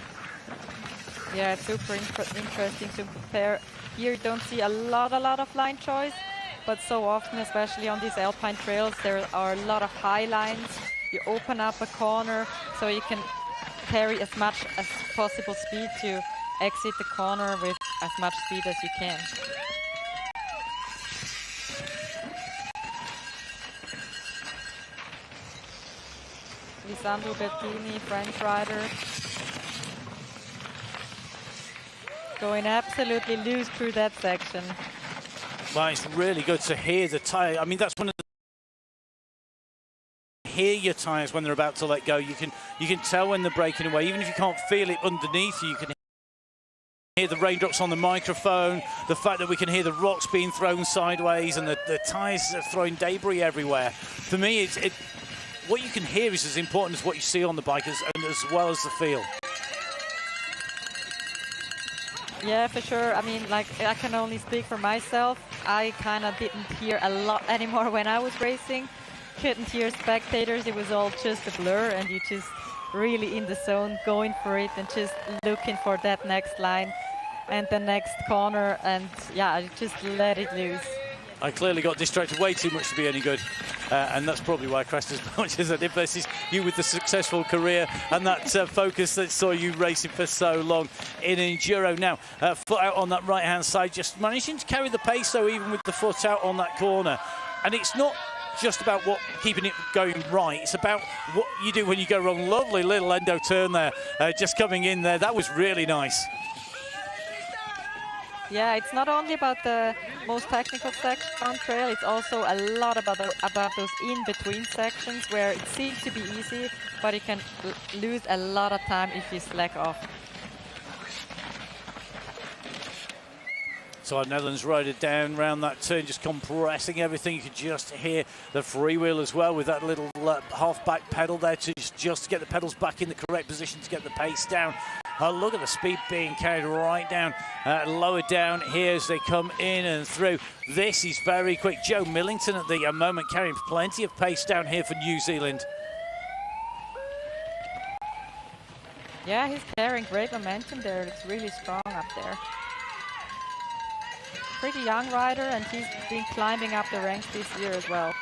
Yeah, it's super interesting to compare. Here you don't see a lot of line choice, but so often, especially on these alpine trails, there are a lot of high lines. You open up a corner so you can carry as much as possible speed to exit the corner with as much speed as you can. Lisandro Bertini, French rider, going absolutely loose through that section. Well, it's really good to hear the tyre. I mean, that's one of the... Hear your tyres when they're about to let go. You can tell when they're breaking away. Even if you can't feel it underneath you can hear the raindrops on the microphone, the fact that we can hear the rocks being thrown sideways and the tyres are throwing debris everywhere. For me, what you can hear is as important as what you see on the bike, and as well as the feel. Yeah, for sure. I mean, like, I can only speak for myself. I kind of didn't hear a lot anymore when I was racing. Couldn't hear spectators. It was all just a blur, and you just really in the zone, going for it and just looking for that next line and the next corner, and yeah, I just let it loose. I clearly got distracted way too much to be any good, and that's probably why I crashed as much as I did versus you with the successful career and that focus that saw you racing for so long in Enduro. Now, foot out on that right-hand side, just managing to carry the pace, though, even with the foot out on that corner. And it's not just about keeping it going right, it's about what you do when you go wrong. Lovely little endo turn there, just coming in there. That was really nice. Yeah, it's not only about the most technical section on trail, it's also a lot about those in-between sections where it seems to be easy, but you can lose a lot of time if you slack off. So our Netherlands rider down round that turn, just compressing everything. You could just hear the freewheel as well with that little half-back pedal there to just get the pedals back in the correct position to get the pace down. Look at the speed being carried right down, lower down here as they come in and through. This is very quick. Joe Millington at the moment carrying plenty of pace down here for New Zealand. Yeah, he's carrying great momentum there. It's really strong up there. Pretty young rider, and he's been climbing up the ranks this year as well.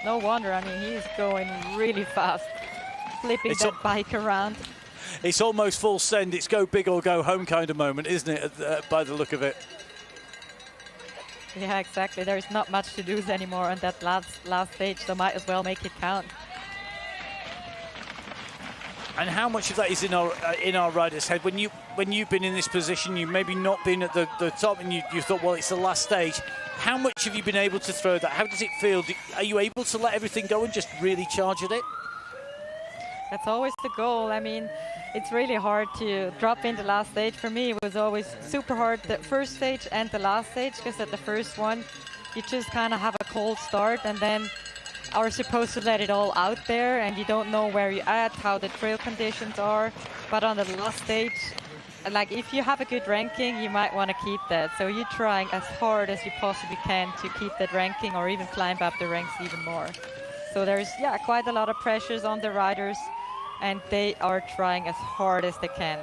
No wonder, I mean, he's going really fast, flipping that bike around. It's almost full send. It's go big or go home kind of moment, isn't it, by the look of it? Yeah, exactly. There's not much to lose anymore on that last stage, so might as well make it count. And how much of that is in our riders' head? When you've been in this position, you've maybe not been at the top, and you thought, well, it's the last stage. How much have you been able to throw that? How does it feel? Are you able to let everything go and just really charge at it? That's always the goal. I mean, it's really hard to drop in the last stage. For me, it was always super hard, the first stage and the last stage, because at the first one, you just kind of have a cold start and then are supposed to let it all out there, and you don't know where you're at, how the trail conditions are. But on the last stage, like if you have a good ranking, you might want to keep that. So you're trying as hard as you possibly can to keep that ranking or even climb up the ranks even more. So there's, yeah, quite a lot of pressures on the riders, and they are trying as hard as they can.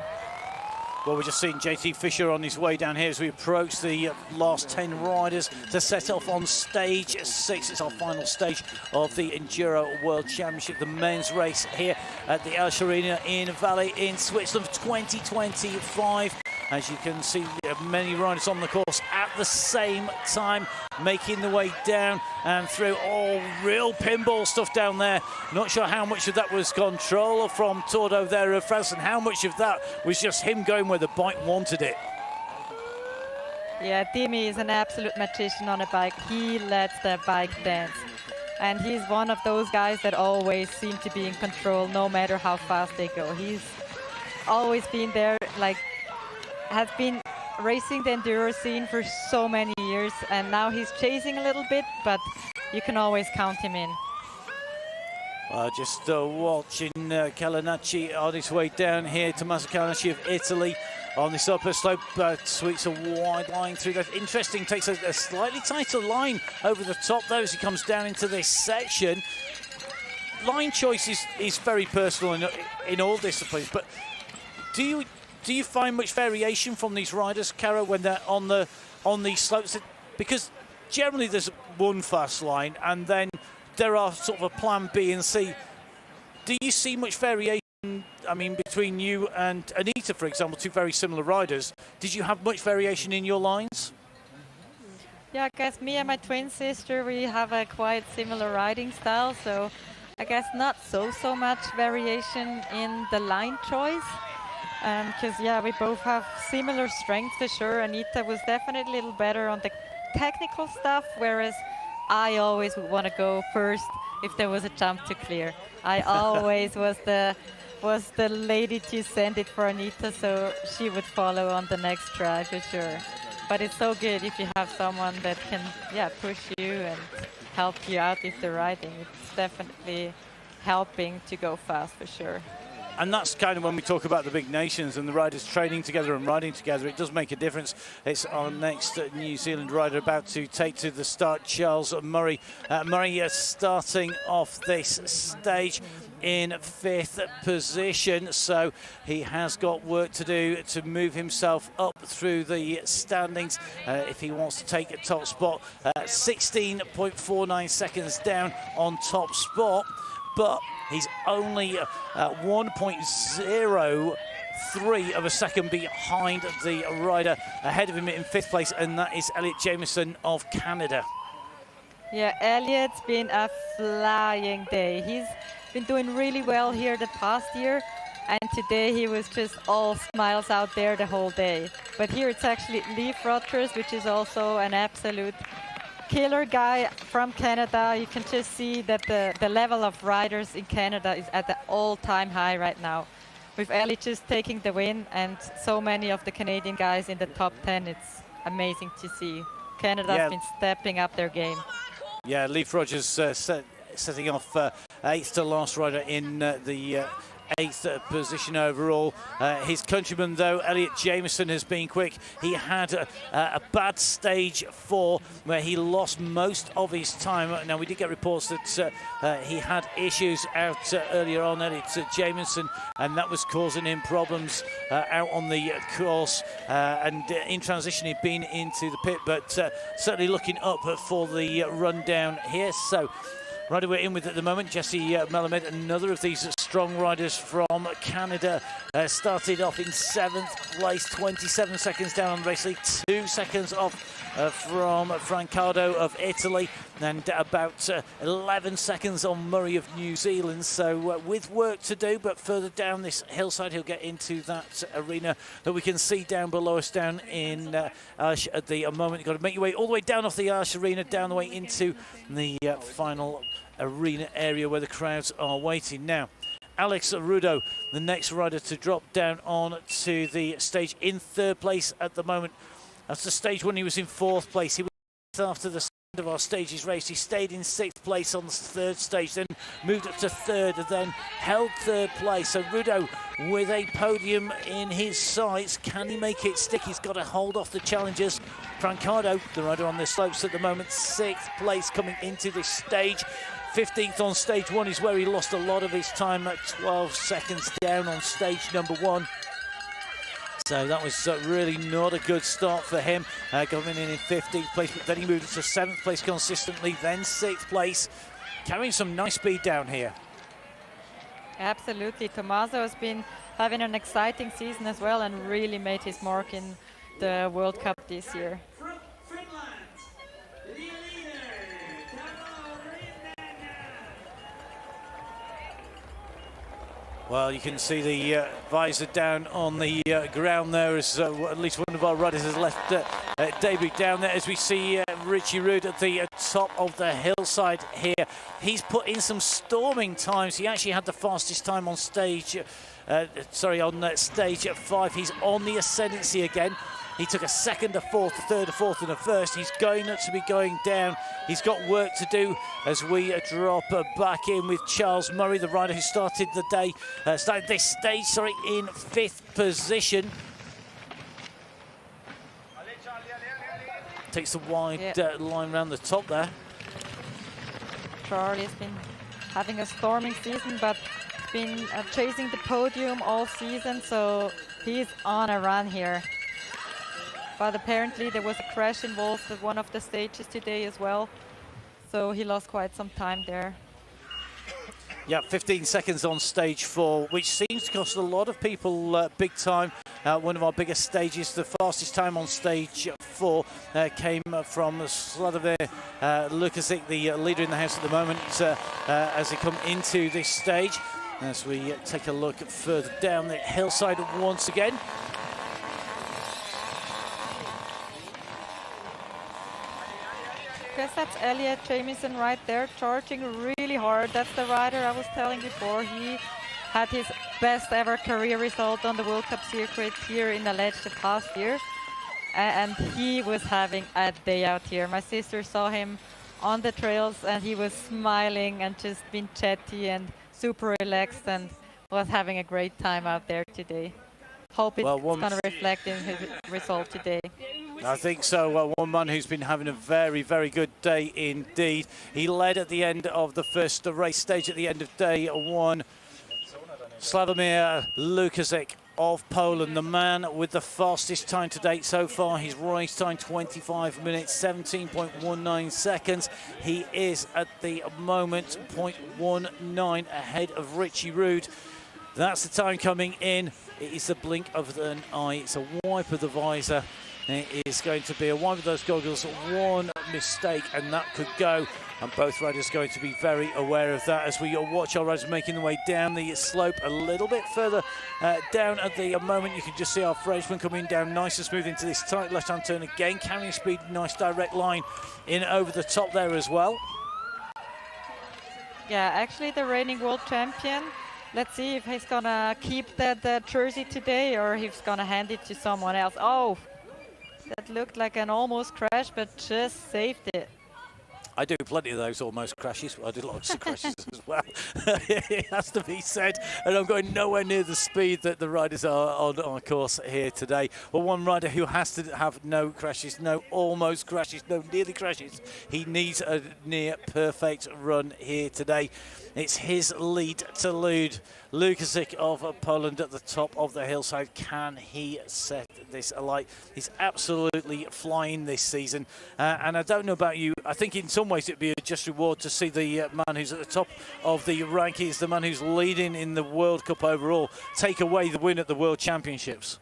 Well, we're just seeing JT Fisher on his way down here as we approach the last 10 riders to set off on stage 6. It's our final stage of the Enduro World Championship, the men's race here at the Aletsch Arena in Valais in Switzerland 2025. As you can see, many riders on the course at the same time, making the way down and through. All real pinball stuff down there. Not sure how much of that was control from Tordo there of France, and how much of that was just him going where the bike wanted it. Yeah, Timmy is an absolute magician on a bike. He lets the bike dance. And he's one of those guys that always seem to be in control, no matter how fast they go. He's always been there, like, has been racing the enduro scene for so many years, and now he's chasing a little bit, but you can always count him in. Just watching Calanacci on his way down here. Tommaso Calanacci of Italy on this upper slope, sweeps a wide line through that. Interesting, takes a slightly tighter line over the top though as he comes down into this section. Line choice is very personal in all disciplines, but do you find much variation from these riders, Cara, when they're on these slopes? Because generally there's one fast line and then there are sort of a plan B and C. Do you see much variation, I mean, between you and Anita, for example, two very similar riders? Did you have much variation in your lines? Yeah, I guess me and my twin sister, we have a quite similar riding style, so I guess not so much variation in the line choice. Because, yeah, we both have similar strengths for sure. Anita was definitely a little better on the technical stuff, whereas I always would want to go first if there was a jump to clear. I always was the lady to send it for Anita, so she would follow on the next try for sure. But it's so good if you have someone that can, yeah, push you and help you out with the riding. It's definitely helping to go fast for sure. And that's kind of when we talk about the big nations and the riders training together and riding together, it does make a difference. It's our next New Zealand rider about to take to the start, Charles Murray. Murray starting off this stage in 5th position, so he has got work to do to move himself up through the standings if he wants to take a top spot. 16.49 seconds down on top spot, but he's only 1.03 of a second behind the rider ahead of him in 5th place, and that is Elliot Jameson of Canada. Yeah, Elliot's been a flying day. He's been doing really well here the past year, and today he was just all smiles out there the whole day. But here it's actually Leif Rogers, which is also an absolute killer guy from Canada. You can just see that the level of riders in Canada is at the all-time high right now. With Ellie just taking the win and so many of the Canadian guys in the top 10, it's amazing to see. Canada's been stepping up their game. Yeah, Leif Rogers setting off 8th to last rider in the 8th position overall. His countryman, though, Elliot Jameson, has been quick. He had a bad stage 4 where he lost most of his time. Now, we did get reports that he had issues out earlier on, Elliot Jameson, and that was causing him problems out on the course. And in transition, he'd been into the pit, but certainly looking up for the run down here. So, rider we're in with at the moment, Jesse Melamed, another of these strong riders from Canada started off in 7th place, 27 seconds down on the race lead, 2 seconds off from Francado of Italy, and about 11 seconds on Murray of New Zealand. So with work to do, but further down this hillside, he'll get into that arena that we can see down below us down in Aletsch at the moment. You've got to make your way all the way down off the Aletsch arena, down the way into the final arena area where the crowds are waiting. Now, Alex Rudo, the next rider to drop down on to the stage in 3rd place at the moment. That's the stage when he was in 4th place. He was after the end of our stages race. He stayed in 6th place on the 3rd stage, then moved up to 3rd and then held 3rd place. So Rudo with a podium in his sights. Can he make it stick? He's got to hold off the challengers. Francado, the rider on the slopes at the moment, 6th place coming into this stage. 15th on stage 1 is where he lost a lot of his time at 12 seconds down on stage number 1. So that was really not a good start for him, coming in 15th place, but then he moved to 7th place consistently, then 6th place, carrying some nice speed down here. Absolutely. Tommaso has been having an exciting season as well and really made his mark in the World Cup this year. Well, you can see the visor down on the ground there as at least one of our riders has left debut down there, as we see Richie Rude at the top of the hillside here. He's put in some storming times. He actually had the fastest time on stage, on stage 5. He's on the ascendancy again. He took a 2nd, a 4th, a 3rd, a 4th and a 1st. He's going to be going down. He's got work to do as we drop back in with Charles Murray, the rider who started the day, started this stage, in 5th position. Takes the wide line around the top there. Charlie's been having a storming season, but been chasing the podium all season, so he's on a run here. But apparently there was a crash involved at one of the stages today as well, so he lost quite some time there. Yeah, 15 seconds on stage 4, which seems to cost a lot of people big time. One of our biggest stages, the fastest time on stage 4 came from Slavomir Lukasic, the leader in the house at the moment, as they come into this stage. As we take a look further down the hillside once again. Guess that's Elliot Jamieson right there, charging really hard. That's the rider I was telling before. He had his best ever career result on the World Cup circuit here in Aletsch the past year. And he was having a day out here. My sister saw him on the trails and he was smiling and just being chatty and super relaxed and was having a great time out there today. Hope it's going to reflect in his result today. I think so. One man who's been having a very, very good day indeed. He led at the end of the first race stage at the end of day 1. Slavomir Lukasic of Poland, the man with the fastest time to date so far. His race time 25 minutes, 17.19 seconds. He is at the moment 0.19 ahead of Richie Rude. That's the time coming in. It is the blink of an eye. It's a wipe of the visor. It is going to be a wipe of those goggles. One mistake and that could go. And both riders are going to be very aware of that as we watch our riders making their way down the slope a little bit further down at the moment. You can just see our Frenchman coming down nice and smooth into this tight left-hand turn again, carrying speed, nice direct line in over the top there as well. Yeah, actually the reigning world champion. Let's see if he's gonna keep that jersey today or he's gonna hand it to someone else. Oh, that looked like an almost crash, but just saved it. I do plenty of those almost crashes. I do lots of crashes as well. It has to be said. And I'm going nowhere near the speed that the riders are on our course here today. Well, one rider who has to have no crashes, no almost crashes, no nearly crashes. He needs a near perfect run here today. It's his lead to lead. Lukasic of Poland at the top of the hillside. Can he set this alight. He's absolutely flying this season. And I don't know about you, I think in some ways it'd be a just reward to see the man who's at the top of the rankings, the man who's leading in the World Cup overall, take away the win at the World Championships.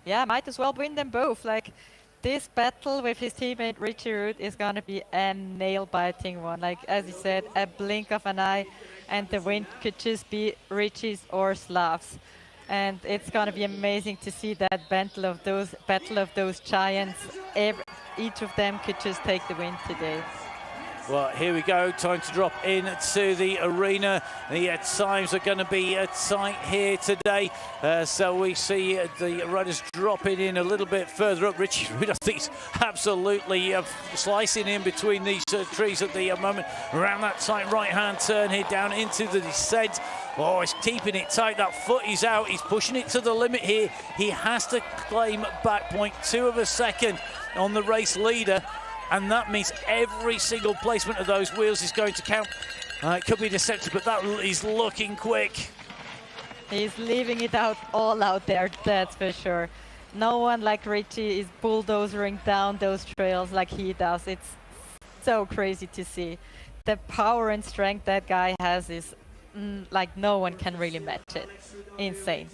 Yeah, might as well win them both. Like, this battle with his teammate Richie Rude is going to be a nail-biting one. Like, as you said, a blink of an eye, and the win could just be Richie's or Slav's. And it's going to be amazing to see that battle of those giants. Each of them could just take the win today. Well, here we go, time to drop into the arena. The times are going to be tight here today. So we see the riders dropping in a little bit further up. Richie Rude, I think, is absolutely slicing in between these trees at the moment. Around that tight right-hand turn here, down into the descent. Oh, he's keeping it tight. That foot is out. He's pushing it to the limit here. He has to claim back 0.2 of a second on the race leader. And that means every single placement of those wheels is going to count. It could be deceptive, but that is looking quick. He's leaving it all out there, that's for sure. No one like Richie is bulldozering down those trails like he does. It's so crazy to see. The power and strength that guy has is like no one can really match it. Insane.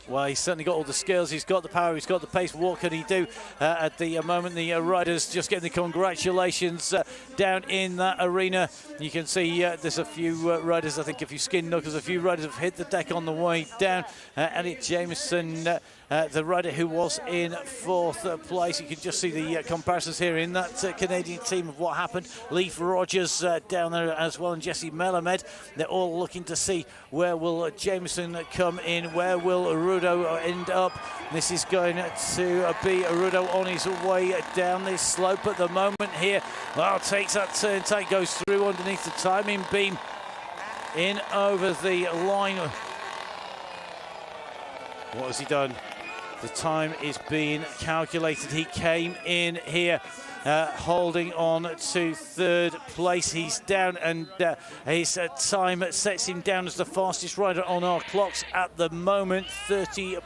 Well, he's certainly got all the skills, he's got the power, he's got the pace. What can he do at the moment? The riders just getting the congratulations down in that arena. You can see there's a few riders, I think a few skin knuckles, a few riders have hit the deck on the way down. Elliot Jameson, the rider who was in 4th place. You can just see the comparisons here in that Canadian team of what happened. Leif Rogers down there as well, and Jesse Melamed. They're all looking to see where will Jameson come in, where will Rudo end up. This is going to be Rudo on his way down this slope at the moment here. Well, takes that turn tight, goes through underneath the timing beam, in over the line. What has he done? The time is being calculated. He came in here holding on to 3rd place. He's down, and his time sets him down as the fastest rider on our clocks at the moment. 30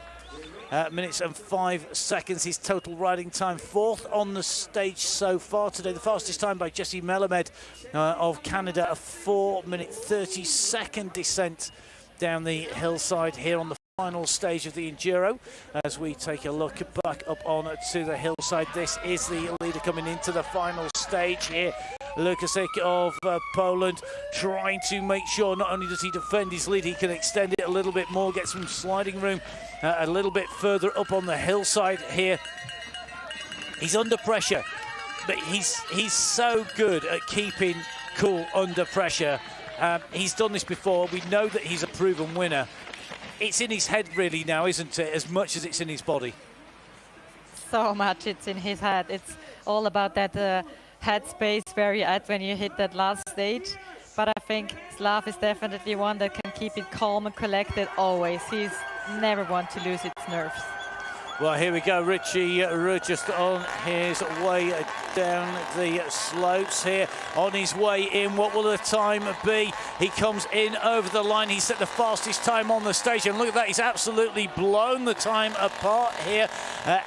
minutes and 5 seconds. His total riding time, 4th on the stage so far today. The fastest time by Jesse Melamed of Canada, a 4-minute 30-second descent down the hillside here on the final stage of the Enduro. As we take a look back up on to the hillside, this is the leader coming into the final stage here. Lukasik of Poland trying to make sure not only does he defend his lead, he can extend it a little bit more, get some sliding room a little bit further up on the hillside here. He's under pressure, but he's so good at keeping cool under pressure. He's done this before. We know that he's a proven winner. It's in his head really now, isn't it, as much as it's in his body? So much it's in his head. It's all about that head space where you're at when you hit that last stage. But I think Slav is definitely one that can keep it calm and collected always. He's never one to lose its nerves. Well, here we go, Richie Rude just on his way down the slopes here, on his way in. What will the time be? He comes in over the line. He set the fastest time on the stage, and look at that, he's absolutely blown the time apart here.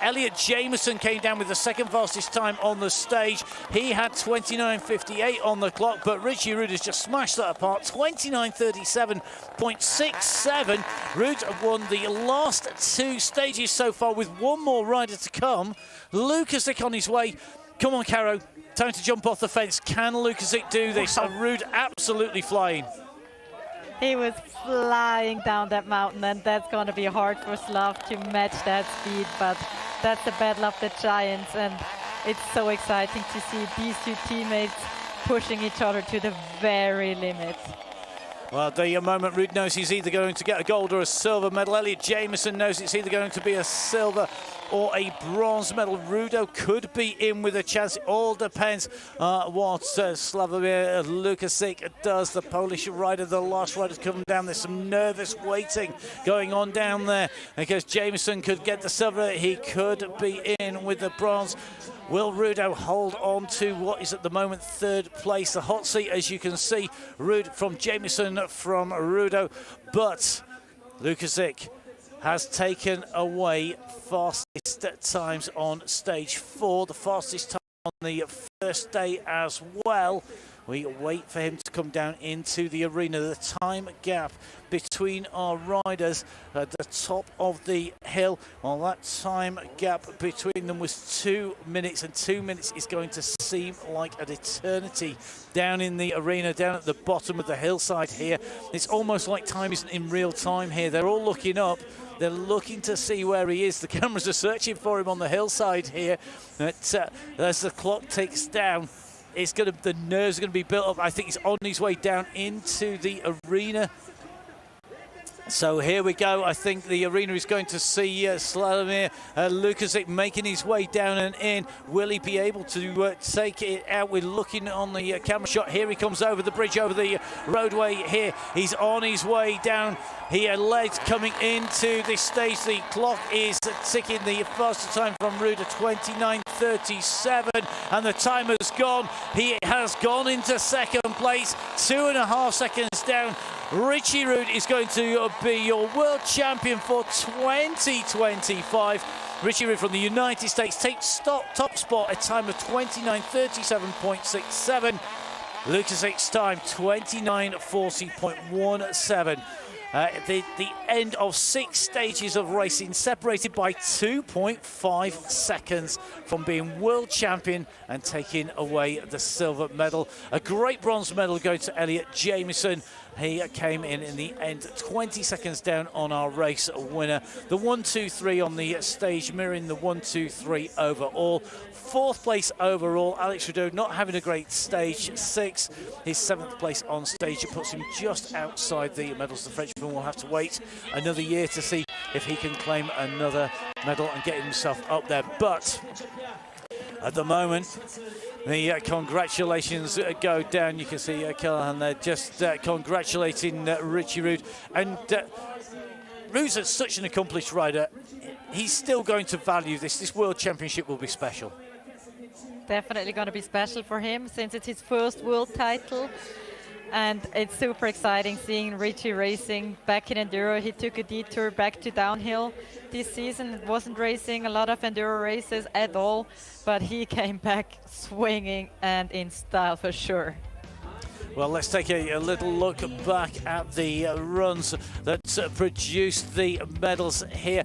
Elliot Jameson came down with the 2nd fastest time on the stage. He had 29.58 on the clock, but Richie Rude has just smashed that apart, 29.37.67. Rude won the last 2 stages so far, with one more rider to come. Lukasik on his way. Come on, Caro. Time to jump off the fence. Can Lukasik do this? Rude absolutely flying. He was flying down that mountain, and that's going to be hard for Slav to match that speed, but that's the battle of the giants, and it's so exciting to see these 2 teammates pushing each other to the very limit. Well, the moment Rude knows he's either going to get a gold or a silver medal. Elliot Jameson knows it's either going to be a silver or a bronze medal. Rudo could be in with a chance. It all depends what Slavomir Lukasik does. The Polish rider, the last rider to come down. There's some nervous waiting going on down there because Jameson could get the silver. He could be in with the bronze. Will Rudo hold on to what is at the moment 3rd place? The hot seat, as you can see, Rude from Jameson from Rudo, but Lukasik has taken away fastest times on stage 4, the fastest time on the first day as well. We wait for him to come down into the arena. The time gap between our riders at the top of the hill, well, that time gap between them was 2 minutes, and 2 minutes is going to seem like an eternity down in the arena, down at the bottom of the hillside here. It's almost like time isn't in real time here. They're all looking up. They're looking to see where he is. The cameras are searching for him on the hillside here. But, as the clock ticks down, the nerves are going to be built up. I think he's on his way down into the arena. So here we go. I think the arena is going to see Slavomir Lukasic making his way down and in. Will he be able to take it out? We're looking on the camera shot. Here he comes over the bridge, over the roadway here. He's on his way down. Aletsch coming into this stage. The clock is ticking. The fastest time from Ruda, 29:37, and the time has gone. He has gone into second place, 2.5 seconds down. Richie Rude is going to be your world champion for 2025. Richie Rude from the United States takes top spot, a time of 29:37.67. Lukasic's time 29:40.17. The end of 6 stages of racing, separated by 2.5 seconds from being world champion and taking away the silver medal. A great bronze medal going to Elliot Jamieson. He came in the end 20 seconds down on our race winner. The 1-2-3 on the stage, mirroring the 1-2-3 overall. 4th place overall. Alex Rudeau not having a great stage 6. His 7th place on stage. It puts him just outside the medals. The Frenchman will have to wait another year to see if he can claim another medal and get himself up there. But at the moment, the congratulations go down. You can see Callahan there just congratulating Richie Rude. And Rude's such an accomplished rider. He's still going to value this. This World Championship will be special. Definitely going to be special for him, since it's his first world title. And it's super exciting seeing Richie racing back in Enduro. He took a detour back to downhill this season. Wasn't racing a lot of Enduro races at all, but he came back swinging and in style for sure. Well, let's take a little look back at the runs that produced the medals here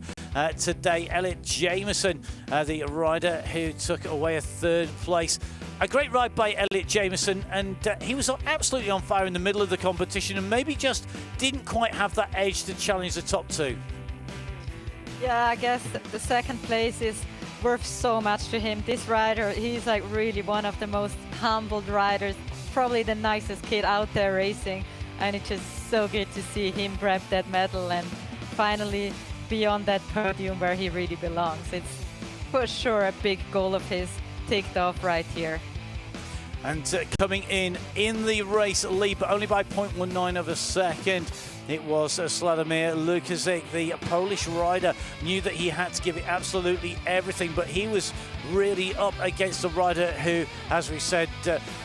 today. Elliot Jamieson, the rider who took away a 3rd place. A great ride by Elliot Jamieson, and he was absolutely on fire in the middle of the competition and maybe just didn't quite have that edge to challenge the top 2. Yeah, I guess the 2nd place is worth so much to him. This rider, he's like really one of the most humbled riders, probably the nicest kid out there racing, and it's just so good to see him grab that medal and finally be on that podium where he really belongs. It's for sure a big goal of his ticked off right here. And coming in the race lead, but only by 0.19 of a second, it was Slavomir Lukasic, the Polish rider. Knew that he had to give it absolutely everything, but he was really up against a rider who, as we said,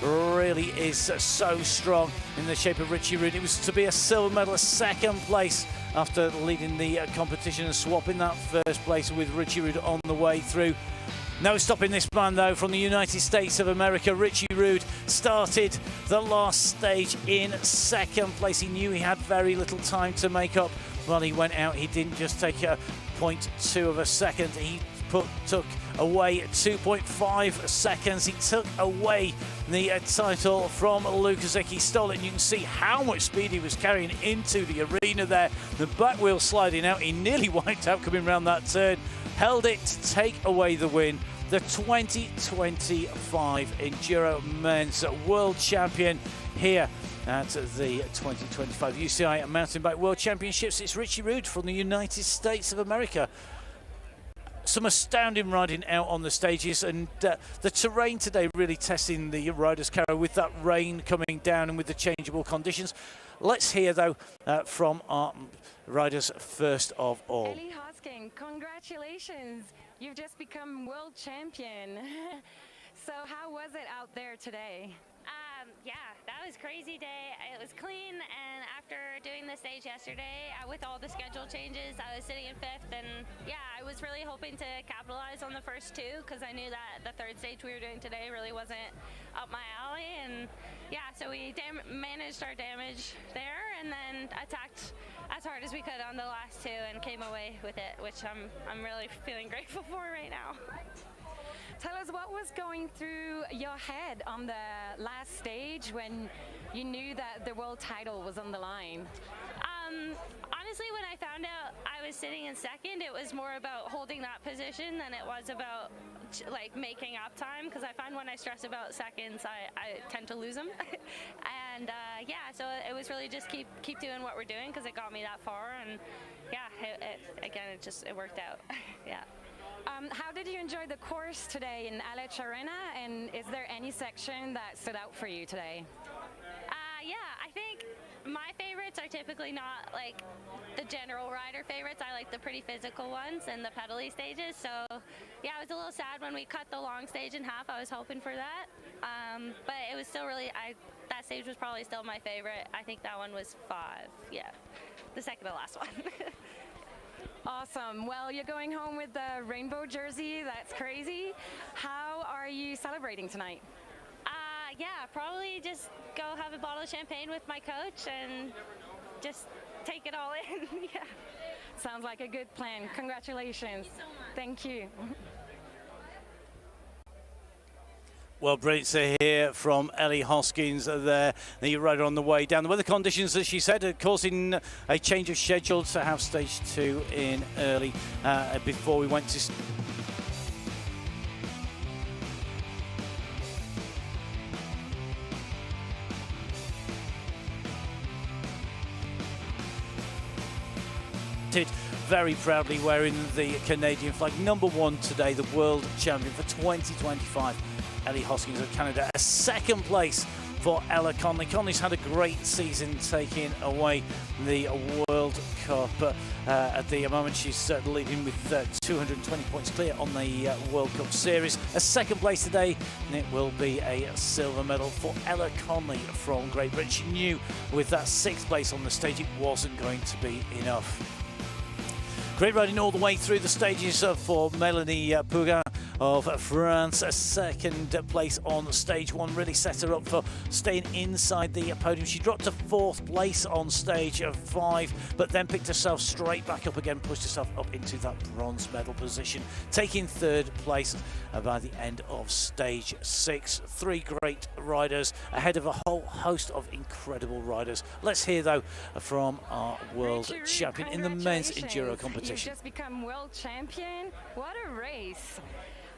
really is so strong in the shape of Richie Rude. It was to be a silver medal, a 2nd place after leading the competition and swapping that 1st place with Richie Rude on the way through. No stopping this man, though, from the United States of America. Richie Rude started the last stage in 2nd place. He knew he had very little time to make up. While he went out, he didn't just take a 0.2 of a second. He took away 2.5 seconds. He took away the title from Lukasic. He stole it, and you can see how much speed he was carrying into the arena there. The back wheel sliding out. He nearly wiped out coming around that turn. Held it to take away the win. The 2025 Enduro Men's World Champion here at the 2025 UCI Mountain Bike World Championships. It's Richie Rude from the United States of America. Some astounding riding out on the stages, and the terrain today really testing the riders' carry with that rain coming down and with the changeable conditions. Let's hear, though, from our riders first of all. Congratulations, you've just become world champion. So how was it out there today? Yeah, that was a crazy day. It was clean, and after doing the stage yesterday, with all the schedule changes, I was sitting in 5th, and yeah, I was really hoping to capitalize on the first 2 because I knew that the 3rd stage we were doing today really wasn't up my alley, and yeah, so we managed our damage there, and then attacked as hard as we could on the last 2 and came away with it, which I'm really feeling grateful for right now. Tell us what was going through your head on the last stage when you knew that the world title was on the line? Honestly, when I found out I was sitting in 2nd, it was more about holding that position than it was about like making up time, because I find when I stress about seconds, I tend to lose them. And yeah, so it was really just keep doing what we're doing because it got me that far, and yeah, it worked out. Yeah. How did you enjoy the course today in Aletsch Arena, and is there any section that stood out for you today? Yeah, I think my favorites are typically not like the general rider favorites. I like the pretty physical ones and the pedally stages. So yeah, I was a little sad when we cut the long stage in half. I was hoping for that, but it was still really, that stage was probably still my favorite. I think that one was 5, yeah, the second to last one. Awesome. Well, you're going home with the rainbow jersey. That's crazy. How are you celebrating tonight? Yeah, probably just go have a bottle of champagne with my coach and just take it all in. Yeah. Sounds like a good plan. Congratulations. Thank you so much. Thank you. Well, brilliant to hear from Ellie Hoskins there, the rider on the way down. The weather conditions, as she said, are causing a change of schedule to have stage 2 in early before we went to... very proudly wearing the Canadian flag. #1 today, the world champion for 2025. Ellie Hoskins of Canada. A 2nd place for Ella Connelly. Connelly's had a great season taking away the World Cup. At the moment, she's leading with 220 points clear on the World Cup Series. A 2nd place today, and it will be a silver medal for Ella Connelly from Great Britain. She knew with that 6th place on the stage, it wasn't going to be enough. Great riding all the way through the stages for Melanie Pougin of France. A 2nd place on stage 1 really set her up for staying inside the podium. She dropped to 4th place on stage 5, but then picked herself straight back up again, pushed herself up into that bronze medal position, taking 3rd place by the end of stage 6. 3 great riders ahead of a whole host of incredible riders. Let's hear though from our world champion in the men's enduro competition. You've just become world champion. What a race.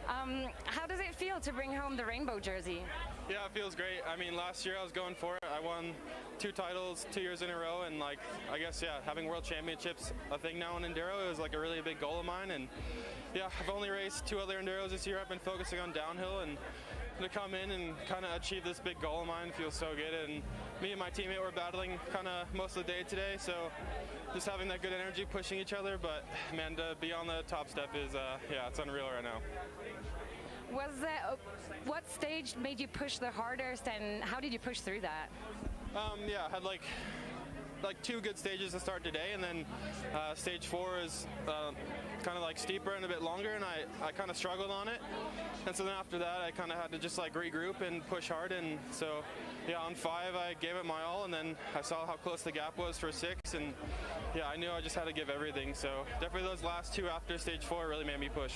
How does it feel to bring home the rainbow jersey? Yeah, it feels great. I mean, last year I was going for it. I won 2 titles 2 years in a row, and like, I guess, yeah, having world championships a thing now in Enduro is like a really big goal of mine. And yeah, I've only raced 2 other Enduros this year. I've been focusing on downhill, and to come in and kind of achieve this big goal of mine feels so good. And me and my teammate were battling kind of most of the day today, so just having that good energy, pushing each other. But man, to be on the top step is, yeah, it's unreal right now. What stage made you push the hardest, and how did you push through that? Yeah, I had like 2 good stages to start today, and then stage 4 is kind of like steeper and a bit longer, and I kind of struggled on it. And so then after that, I kind of had to just like regroup and push hard. And so yeah, on 5 I gave it my all, and then I saw how close the gap was for 6, and yeah, I knew I just had to give everything. So definitely those last 2 after stage 4 really made me push.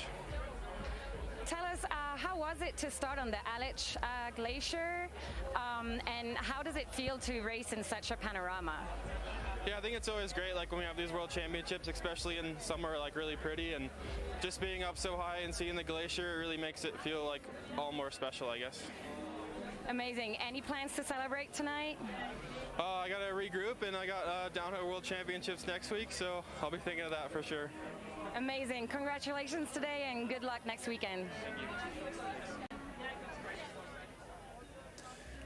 Tell us, how was it to start on the Aletsch glacier, and how does it feel to race in such a panorama? Yeah, I think it's always great, like when we have these world championships, especially in summer, like really pretty, and just being up so high and seeing the glacier really makes it feel like all more special, I guess. Amazing. Any plans to celebrate tonight? I got to regroup, and I got downhill world championships next week, so I'll be thinking of that for sure. Amazing. Congratulations today, and good luck next weekend.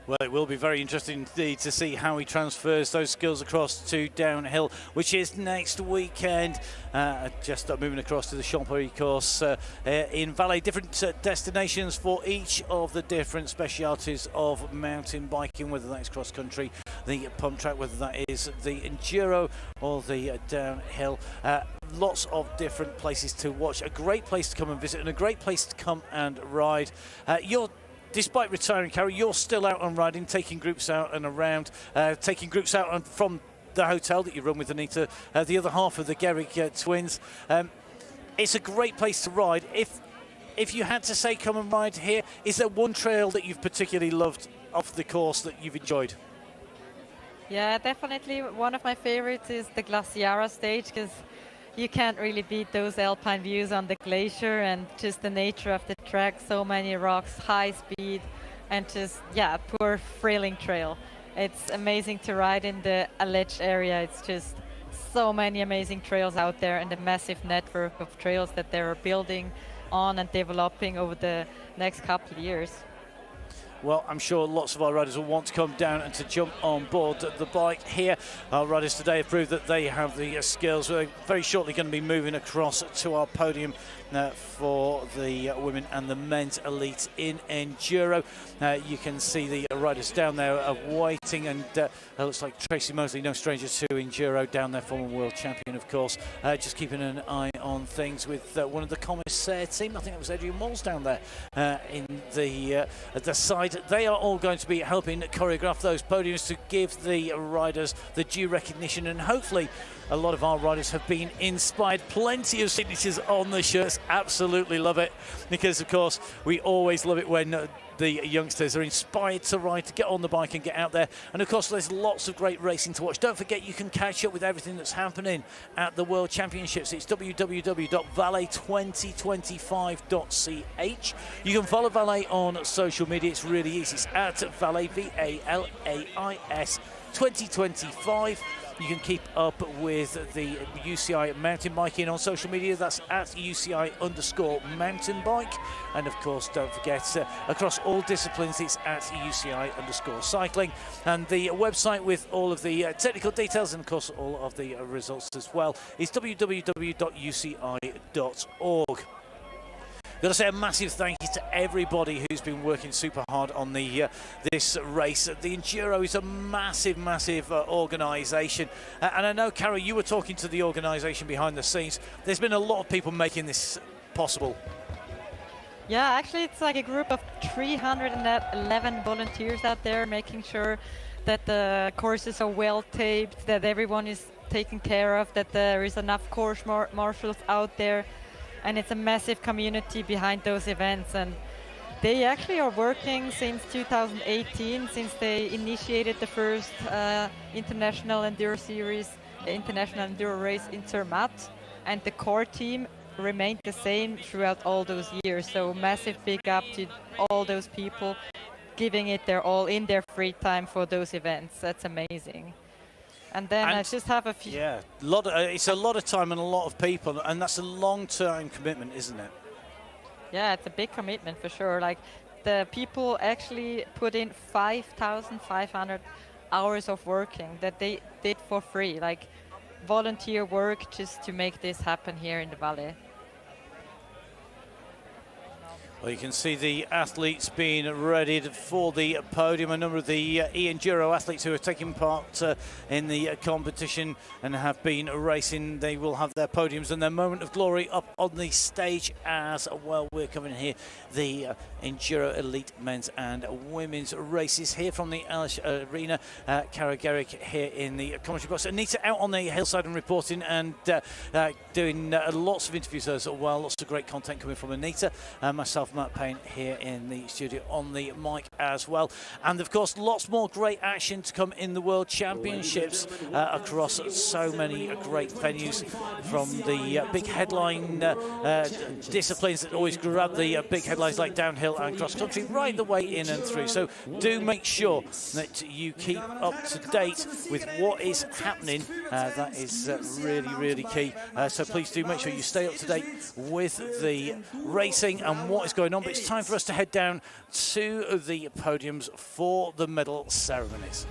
Well, it will be very interesting indeed to see how he transfers those skills across to downhill, which is next weekend. Just moving across to the Champery course in Valais. Different destinations for each of the different specialities of mountain biking, whether that is cross country, the pump track, whether that is the enduro or the downhill. Lots of different places to watch. A great place to come and visit and a great place to come and ride. Despite retiring, Carrie, you're still out on riding, taking groups out and around, taking groups out from the hotel that you run with Anita, the other half of the Gerrig twins. It's a great place to ride. If you had to say come and ride here, is there one trail that you've particularly loved off the course that you've enjoyed? Yeah, definitely one of my favorites is the Glaciara stage, because you can't really beat those alpine views on the glacier and just the nature of the track, so many rocks, high speed, and just, yeah, poor thrilling trail. It's amazing to ride in the Aletsch area. It's just so many amazing trails out there and a massive network of trails that they're building on and developing over the next couple of years. Well, I'm sure lots of our riders will want to come down and to jump on board the bike here. Our riders today have proved that they have the skills. We're very shortly going to be moving across to our podium for the women and the men's elite in enduro. You can see the riders down there waiting, and looks like Tracy Mosley, no stranger to enduro, down there, former world champion, of course. Just keeping an eye on things with one of the commissaire team. I think it was Adrian Walls down there in the at the side. They are all going to be helping choreograph those podiums to give the riders the due recognition, and hopefully a lot of our riders have been inspired. Plenty of signatures on the shirts. Absolutely love it, because of course we always love it when the youngsters are inspired to ride, to get on the bike and get out there. And of course there's lots of great racing to watch. Don't forget, you can catch up with everything that's happening at the World Championships. It's www.valais2025.ch. You can follow Valais on social media. It's really easy. It's at Valais, VALAIS 2025. You can keep up with the UCI mountain biking on social media. That's at UCI_mountain bike. And of course, don't forget, across all disciplines, it's at UCI_cycling. And the website with all of the technical details and of course all of the results as well is www.uci.org. Got to say a massive thank you to everybody who's been working super hard on the this race. The Enduro is a massive, massive organisation. And I know, Carol, you were talking to the organisation behind the scenes. There's been a lot of people making this possible. Yeah, actually it's like a group of 311 volunteers out there, making sure that the courses are well taped, that everyone is taken care of, that there is enough course marshals out there. And it's a massive community behind those events, and they actually are working since 2018, since they initiated the first international enduro series, the international enduro race in Zermatt, and the core team remained the same throughout all those years. So massive big up to all those people giving it their all in their free time for those events. That's amazing. And then I just have a few. Yeah, it's a lot of time and a lot of people, and that's a long-term commitment, isn't it? Yeah, it's a big commitment for sure. Like, the people actually put in 5,500 hours of working that they did for free, like volunteer work, just to make this happen here in the Valais. Well, you can see the athletes being readied for the podium. A number of the e-enduro athletes who are taking part in the competition and have been racing, they will have their podiums and their moment of glory up on the stage as well. We're covering here the Enduro Elite men's and women's races here from the Aletsch Arena. Cara Gerrig here in the commentary box. Anita out on the hillside and reporting and doing lots of interviews as well. Lots of great content coming from Anita. Myself, Matt Payne, here in the studio on the mic as well. And of course, lots more great action to come in the World Championships across so many great venues, from the big headline disciplines that always grab the big headlines like downhill and cross country, right the way in and through. So do make sure that you keep up to date with what is happening. That is really, really key. So please do make sure you stay up to date with the racing and what is going on, but it's time for us to head down to the podiums for the medal ceremonies.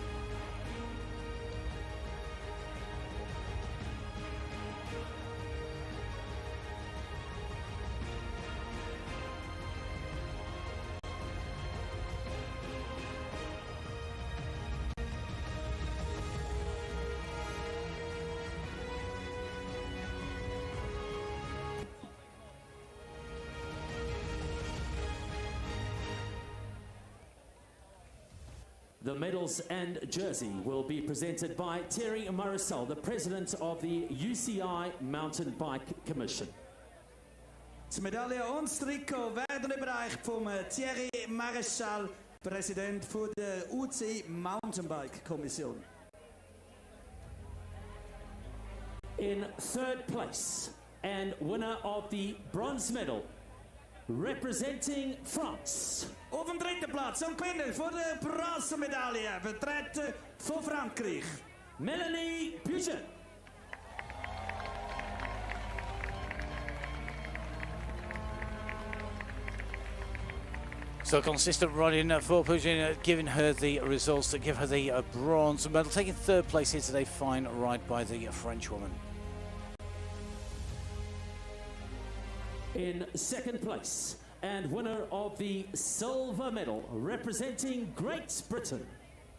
The medals and jersey will be presented by Thierry Marisol, the president of the UCI Mountain Bike Commission. Die Medaille und das Trikot werden überreicht vom Thierry Marisol, Präsident von der UCI Mountainbike Kommission. In third place and winner of the bronze medal, representing France. Auf dem dritten Platz und Gewinner von der Bronzemedaille, vertreten von Frankreich, Melanie Puget. So consistent riding for Puget, giving her the results that give her the bronze medal. Taking third place here today, fine ride by the French woman. In second place and winner of the silver medal, representing Great Britain.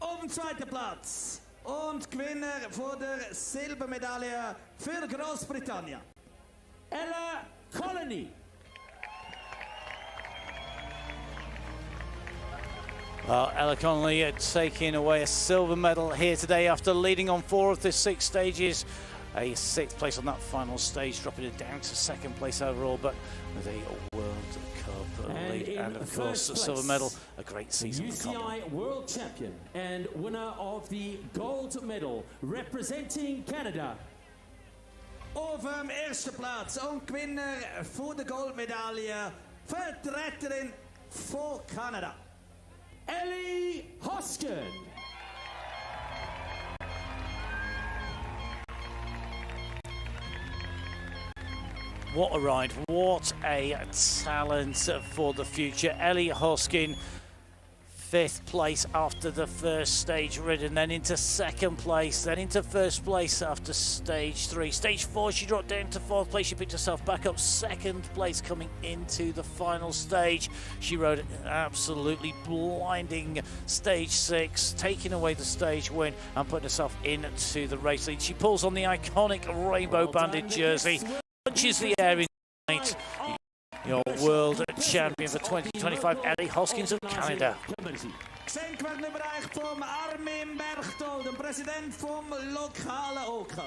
Auf dem zweiten Platz und Gewinner von der Silbermedaille für Großbritannien, Ella Connelly. Well, Ella Connelly taking away a silver medal here today after leading on 4 of the 6 stages. A 6th place on that final stage, dropping it down to 2nd place overall, but with a World Cup lead and of course a silver medal. A great season for Connelly. UCI World Champion and winner of the gold medal, representing Canada. Auf dem ersten Platz und Gewinner von der Goldmedaille, Vertreterin von Kanada, Ellie Hoskin. What a ride, what a talent for the future. Ellie Hoskin, 5th place after the first stage ridden, then into 2nd place, then into 1st place after stage 3. Stage 4, she dropped down to 4th place. She picked herself back up, 2nd place coming into the final stage. She rode an absolutely blinding stage 6, taking away the stage win and putting herself into the race lead. She pulls on the iconic rainbow banded jersey, punches the air in night. Your world champion for 2025, Ellie Hoskins of Canada. Geschenk werden überreicht vom Armin Berchtold, dem Präsident vom lokalen OK.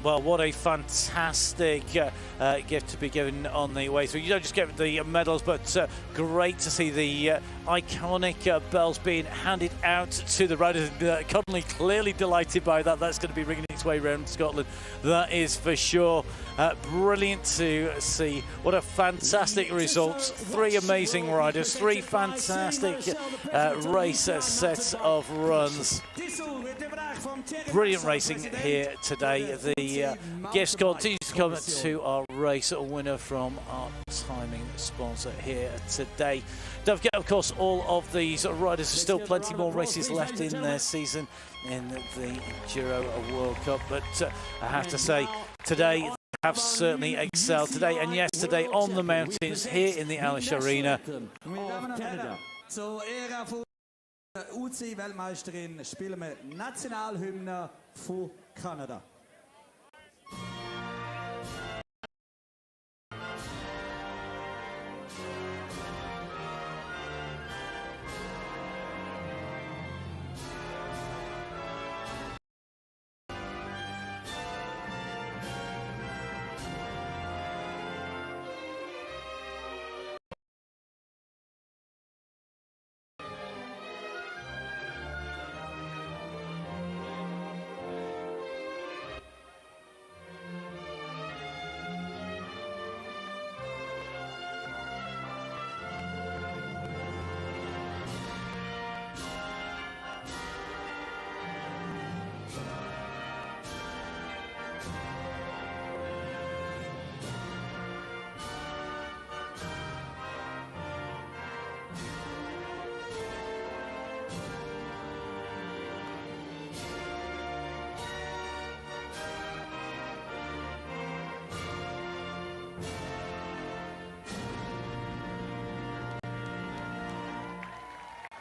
Well, what a fantastic gift to be given on the way through. You don't just get the medals, but great to see the iconic bells being handed out to the riders. Connelly clearly delighted by that. That's going to be ringing its way around Scotland, that is for sure. Brilliant to see. What a fantastic result. 3 amazing riders, 3 fantastic race sets of runs. Brilliant racing here today. The gifts continue to come to our race winner from our timing sponsor here today. Don't forget, of course, all of these riders, there's still plenty more races left in their season in the Enduro World Cup, but I have to say, today they have certainly excelled today and yesterday on the mountains here in the Aletsch Arena. Zur Ära von UCI-Weltmeisterin spielen wir Nationalhymne von Kanada.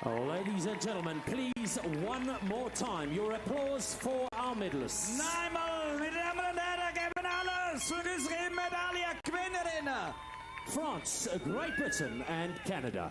Ladies and gentlemen, please one more time your applause for our medalists. Nein, meine Damen und Herren, geben alles für unsere Medaillengewinnerinnen. France, Great Britain and Canada.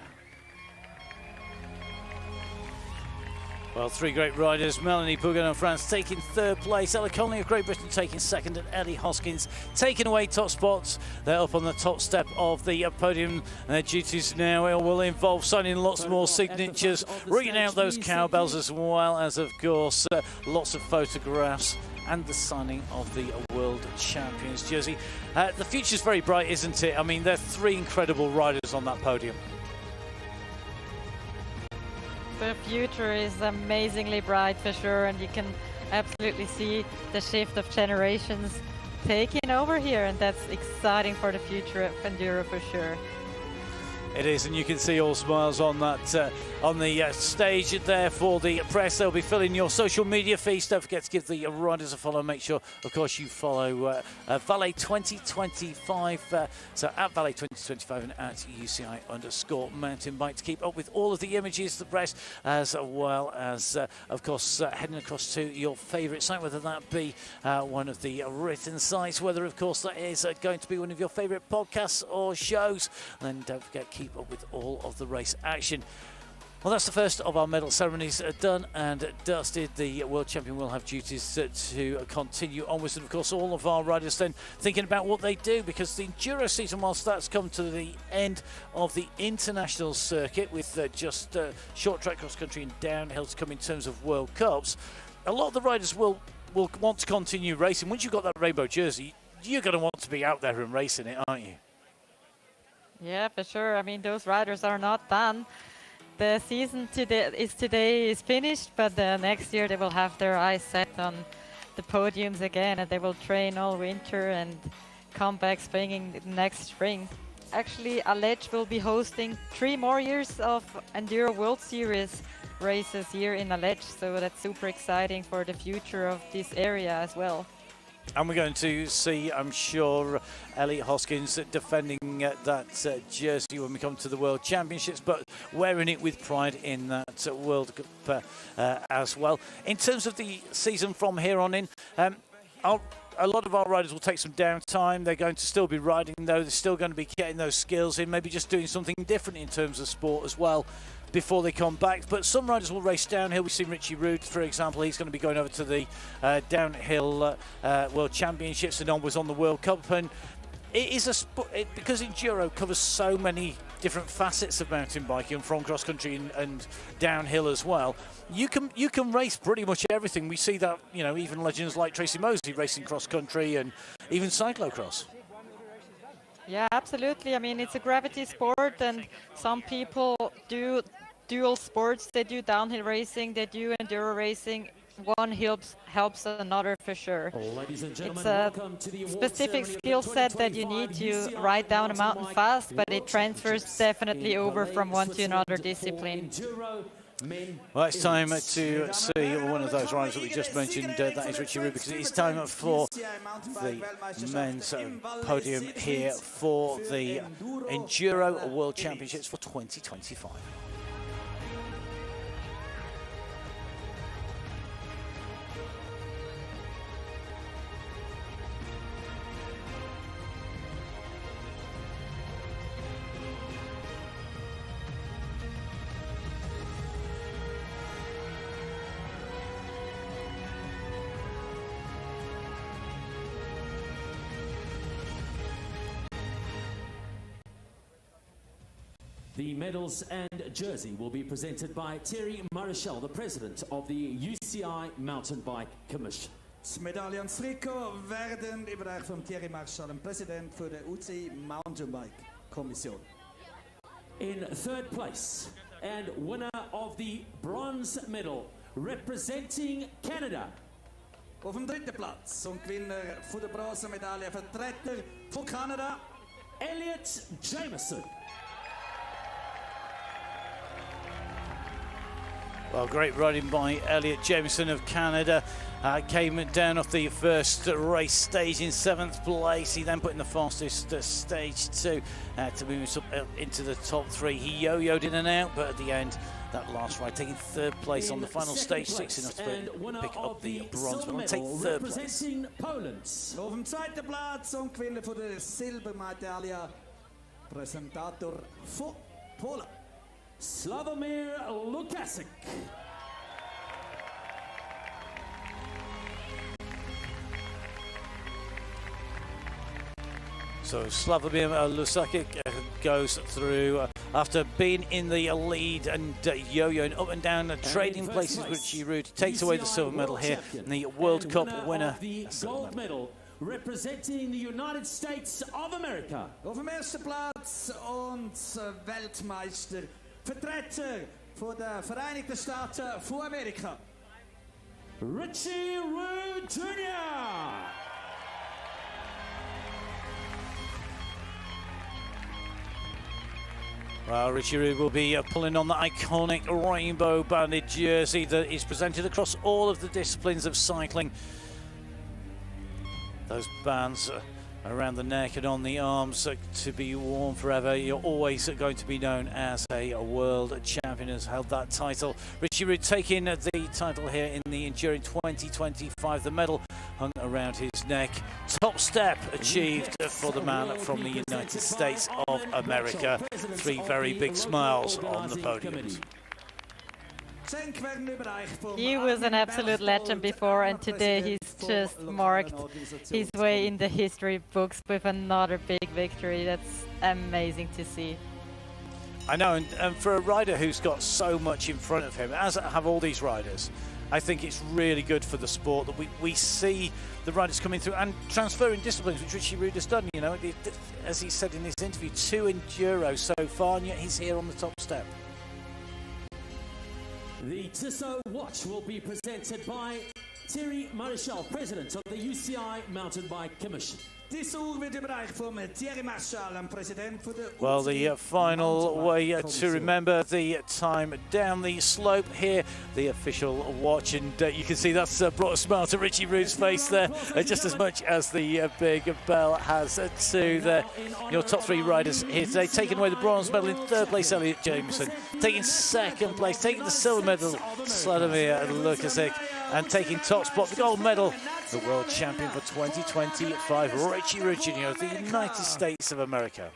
Well, three great riders, Melanie Pougan of France taking third place, Connelly of Great Britain taking second, and Ellie Hoskins taking away top spots. They're up on the top step of the podium, and their duties now will involve signing lots more signatures, ringing out those cowbells, as well as, of course, lots of photographs and the signing of the World Champions jersey. The future's very bright, isn't it? I mean, there are three incredible riders on that podium. The future is amazingly bright for sure, and you can absolutely see the shift of generations taking over here, and that's exciting for the future of Enduro for sure. It is, and you can see all smiles on that on the stage there for the press. They'll be filling your social media feeds. Don't forget to give the riders a follow. Make sure, of course, you follow Valet 2025. So at Valet 2025 and at UCI _mountain bike to keep up with all of the images, the press, as well as, of course, heading across to your favourite site, whether that be one of the written sites, whether, of course, that is going to be one of your favourite podcasts or shows. And don't forget, keep up with all of the race action. Well, that's the first of our medal ceremonies done and dusted. The world champion will have duties to continue onwards, and of course all of our riders then thinking about what they do, because the Enduro season, whilst that's come to the end of the international circuit with just short track, cross country and downhill to come in terms of World Cups, a lot of the riders will want to continue racing. Once you've got that rainbow jersey, you're going to want to be out there and racing it, aren't you? Yeah, for sure. I mean, those riders are not done. The season today is finished, but next year they will have their eyes set on the podiums again, and they will train all winter and come back springing next spring. Actually, Aletsch will be hosting 3 more years of Enduro World Series races here in Aletsch, so that's super exciting for the future of this area as well. And we're going to see, I'm sure, Ellie Hoskins defending that jersey when we come to the World Championships, but wearing it with pride in that World Cup as well. In terms of the season from here on in, a lot of our riders will take some downtime. They're going to still be riding, though. They're still going to be getting those skills in, maybe just doing something different in terms of sport as well before they come back. But some riders will race downhill. We've seen Richie Rude, for example. He's going to be going over to the downhill World Championships and onwards on the World Cup. And it is a sport, because Enduro covers so many different facets of mountain biking, from cross country and downhill as well. You can race pretty much everything. We see that, you know, even legends like Tracy Mosley racing cross country and even cyclocross. Yeah, absolutely. I mean, it's a gravity sport, and some people do dual sports. They do downhill racing, they do enduro racing. One helps another for sure. It's a specific skill set that you need to ride down a mountain fast, but it transfers definitely over from one to another discipline. Well, it's time to see one of those riders that we just mentioned. That is Richie Rude, because it is time for the men's podium here for the Enduro World Championships for 2025. The medals and jersey will be presented by Thierry Maréchal, the president of the UCI Mountain Bike Commission. Das Medaille und das Trikot werden überreicht von Thierry Marschall, dem Präsident für die UCI Mountainbike Kommission. In third place and winner of the bronze medal representing Canada. Auf dem dritten Platz und Gewinner von der Bronzemedaille, Vertreter von Kanada, Elliot Jameson. Well, great riding by Elliot Jameson of Canada. Came down off the first race stage in 7th place. He then put in the fastest stage 2 to move us up into the top 3. He yo-yoed in and out, but at the end that last ride, taking third place on the final stage, 6 enough to pick up the bronze medal and take third place. Auf dem zweiten Platz und Gewinner von der Silbermedaille, Präsentator von Polen, Sławomir Lukasik. So Sławomir Lukasik goes through after being in the lead and yo-yoing up and down, trading places with Richie Rude. Takes away the silver medal here, and the World Cup winner. The gold medal representing the United States of America. Auf dem ersten Platz und Weltmeister, Vertreter von der Vereinigten Staaten von Amerika, Richie Rude Jr. Well, Richie Rude will be pulling on the iconic rainbow banded jersey that is presented across all of the disciplines of cycling. Those bands around the neck and on the arms to be worn forever. You're always going to be known as a world champion, has held that title. Richie Rude taking the title here in the Enduring 2025. The medal hung around his neck. Top step achieved for the man from the United States of America. 3 very big smiles on the podiums. He was an absolute legend before, and today he's just marked his way in the history books with another big victory. That's amazing to see. I know, and for a rider who's got so much in front of him, as have all these riders, I think it's really good for the sport that we see the riders coming through and transferring disciplines, which Richie Rude has done. You know, as he said in his interview, 2 Enduro so far, and yet he's here on the top step. The Tissot watch will be presented by Thierry Marichal, President of the UCI Mountain Bike Commission. Well, the final way to remember the time down the slope here, the official watch, and you can see that's brought a smile to Richie Rude's face there, just as much as the big bell has to your top 3 riders here today. Taking away the bronze medal in third place, Elliot Jameson. Taking second place, taking the silver medal, Sławomir Lukasik. And taking top spot, the gold medal, the world champion for 2025, Richie Rude Jr. of the United States of America.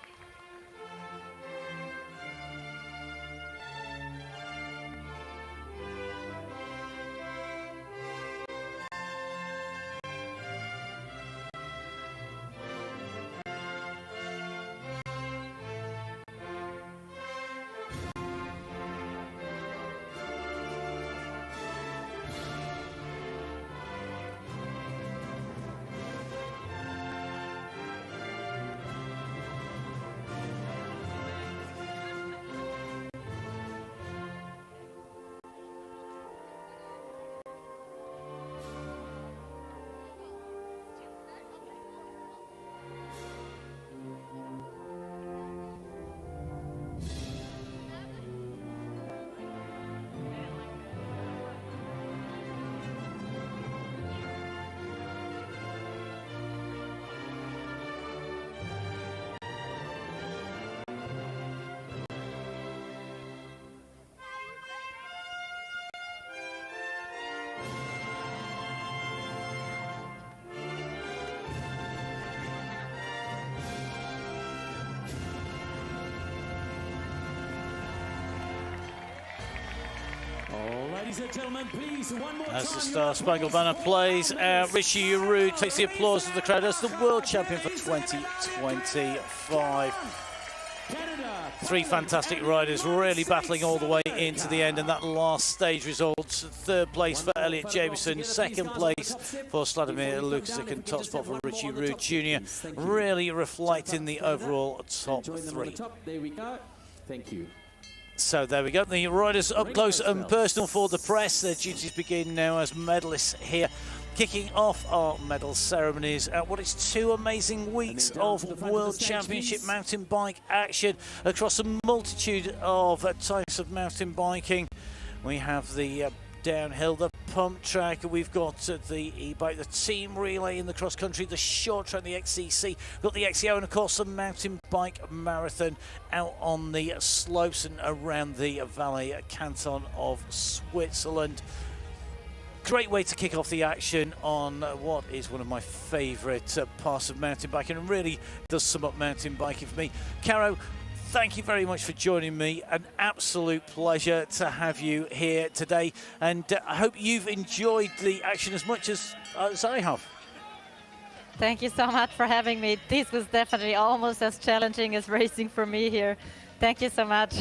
Ladies and gentlemen, please, one more As time. the Star Spangled Banner plays, Richie Rude takes the applause of the crowd as the world champion for 2025. 3 fantastic riders really battling all the way into the end, and that last stage results: third place for Elliot Jameson, second place for Sławomir Lukasik, and top spot for Richie Rude Jr. Really reflecting the overall top 3. There we go. Thank you. So there we go, the riders up close and personal for the press. Their duties begin now as medalists here, kicking off our medal ceremonies at what is 2 amazing weeks of World Championship mountain bike action across a multitude of types of mountain biking. We have the downhill, the pump track. We've got the e-bike, the team relay in the cross country, the short track, the XCC. We've got the XCO, and of course the mountain bike marathon out on the slopes and around the Valais canton of Switzerland. Great way to kick off the action on what is one of my favourite parts of mountain biking, and really does sum up mountain biking for me. Caro, thank you very much for joining me. An absolute pleasure to have you here today, and I hope you've enjoyed the action as much as I have. Thank you so much for having me. This was definitely almost as challenging as racing for me here. Thank you so much.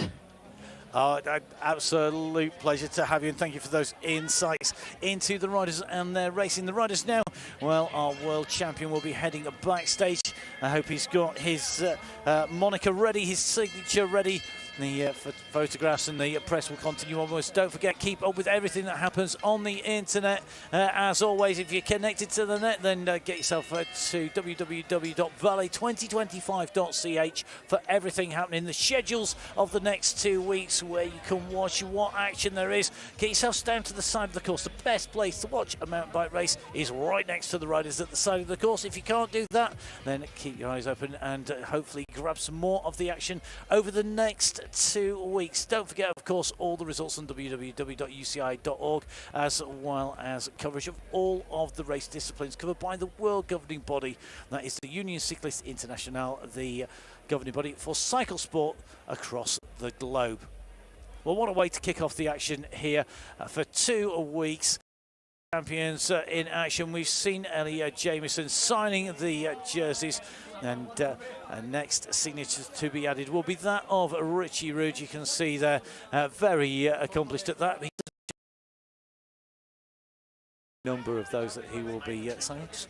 An absolute pleasure to have you, and thank you for those insights into the riders and their racing. The riders now, well, our world champion will be heading backstage. I hope he's got his moniker ready, his signature ready. The photographs and the press will continue onwards. Don't forget, keep up with everything that happens on the internet. As always, if you're connected to the net, then get yourself to www.valais2025.ch for everything happening. The schedules of the next 2 weeks where you can watch what action there is. Get yourself down to the side of the course. The best place to watch a mountain bike race is right next to the riders at the side of the course. If you can't do that, then keep your eyes open and hopefully grab some more of the action over the next 2 weeks. Don't forget, of course, all the results on www.uci.org, as well as coverage of all of the race disciplines covered by the world governing body. That is the Union Cycliste Internationale, the governing body for cycle sport across the globe. Well, what a way to kick off the action here for 2 weeks. Champions in action. We've seen Ellie Jamieson signing the jerseys, and next signature to be added will be that of Richie Rude. You can see there, very accomplished at that. He's a number of those that he will be signing. Just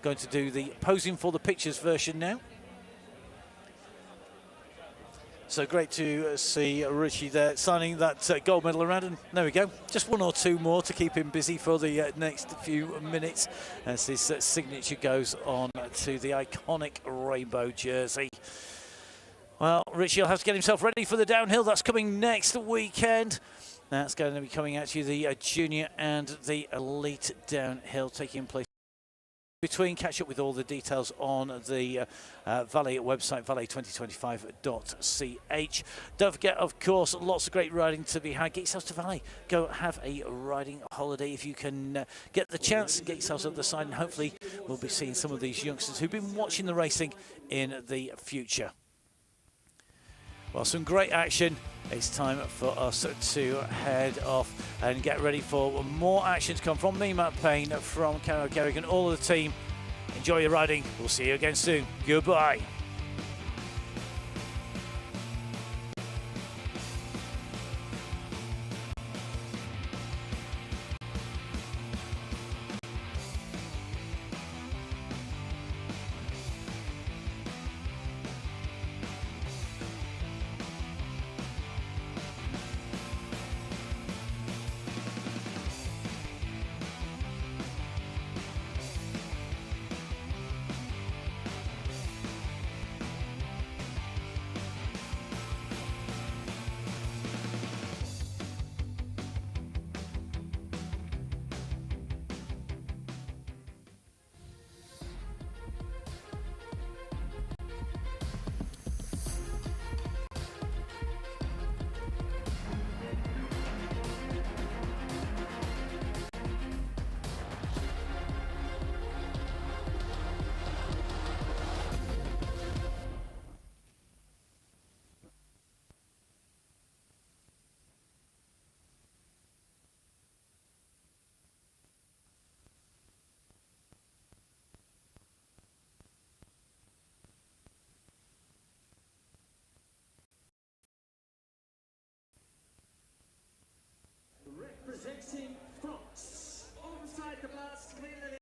going to do the posing for the pictures version now. So great to see Richie there signing that gold medal around, and there we go. Just 1 or 2 more to keep him busy for the next few minutes as his signature goes on to the iconic rainbow jersey. Well, Richie will have to get himself ready for the downhill. That's coming next weekend. That's going to be coming at you, the junior and the elite downhill taking place between. Catch up with all the details on the Valais website, valais2025.ch. Don't forget, of course, lots of great riding to be had. Get yourselves to Valais. Go have a riding holiday if you can get the chance. Get yourselves up the side, and hopefully we'll be seeing some of these youngsters who've been watching the racing in the future. Well, some great action. It's time for us to head off and get ready for more action to come from me, Matt Payne, from Caro Garrigan, all of the team. Enjoy your riding. We'll see you again soon. Goodbye.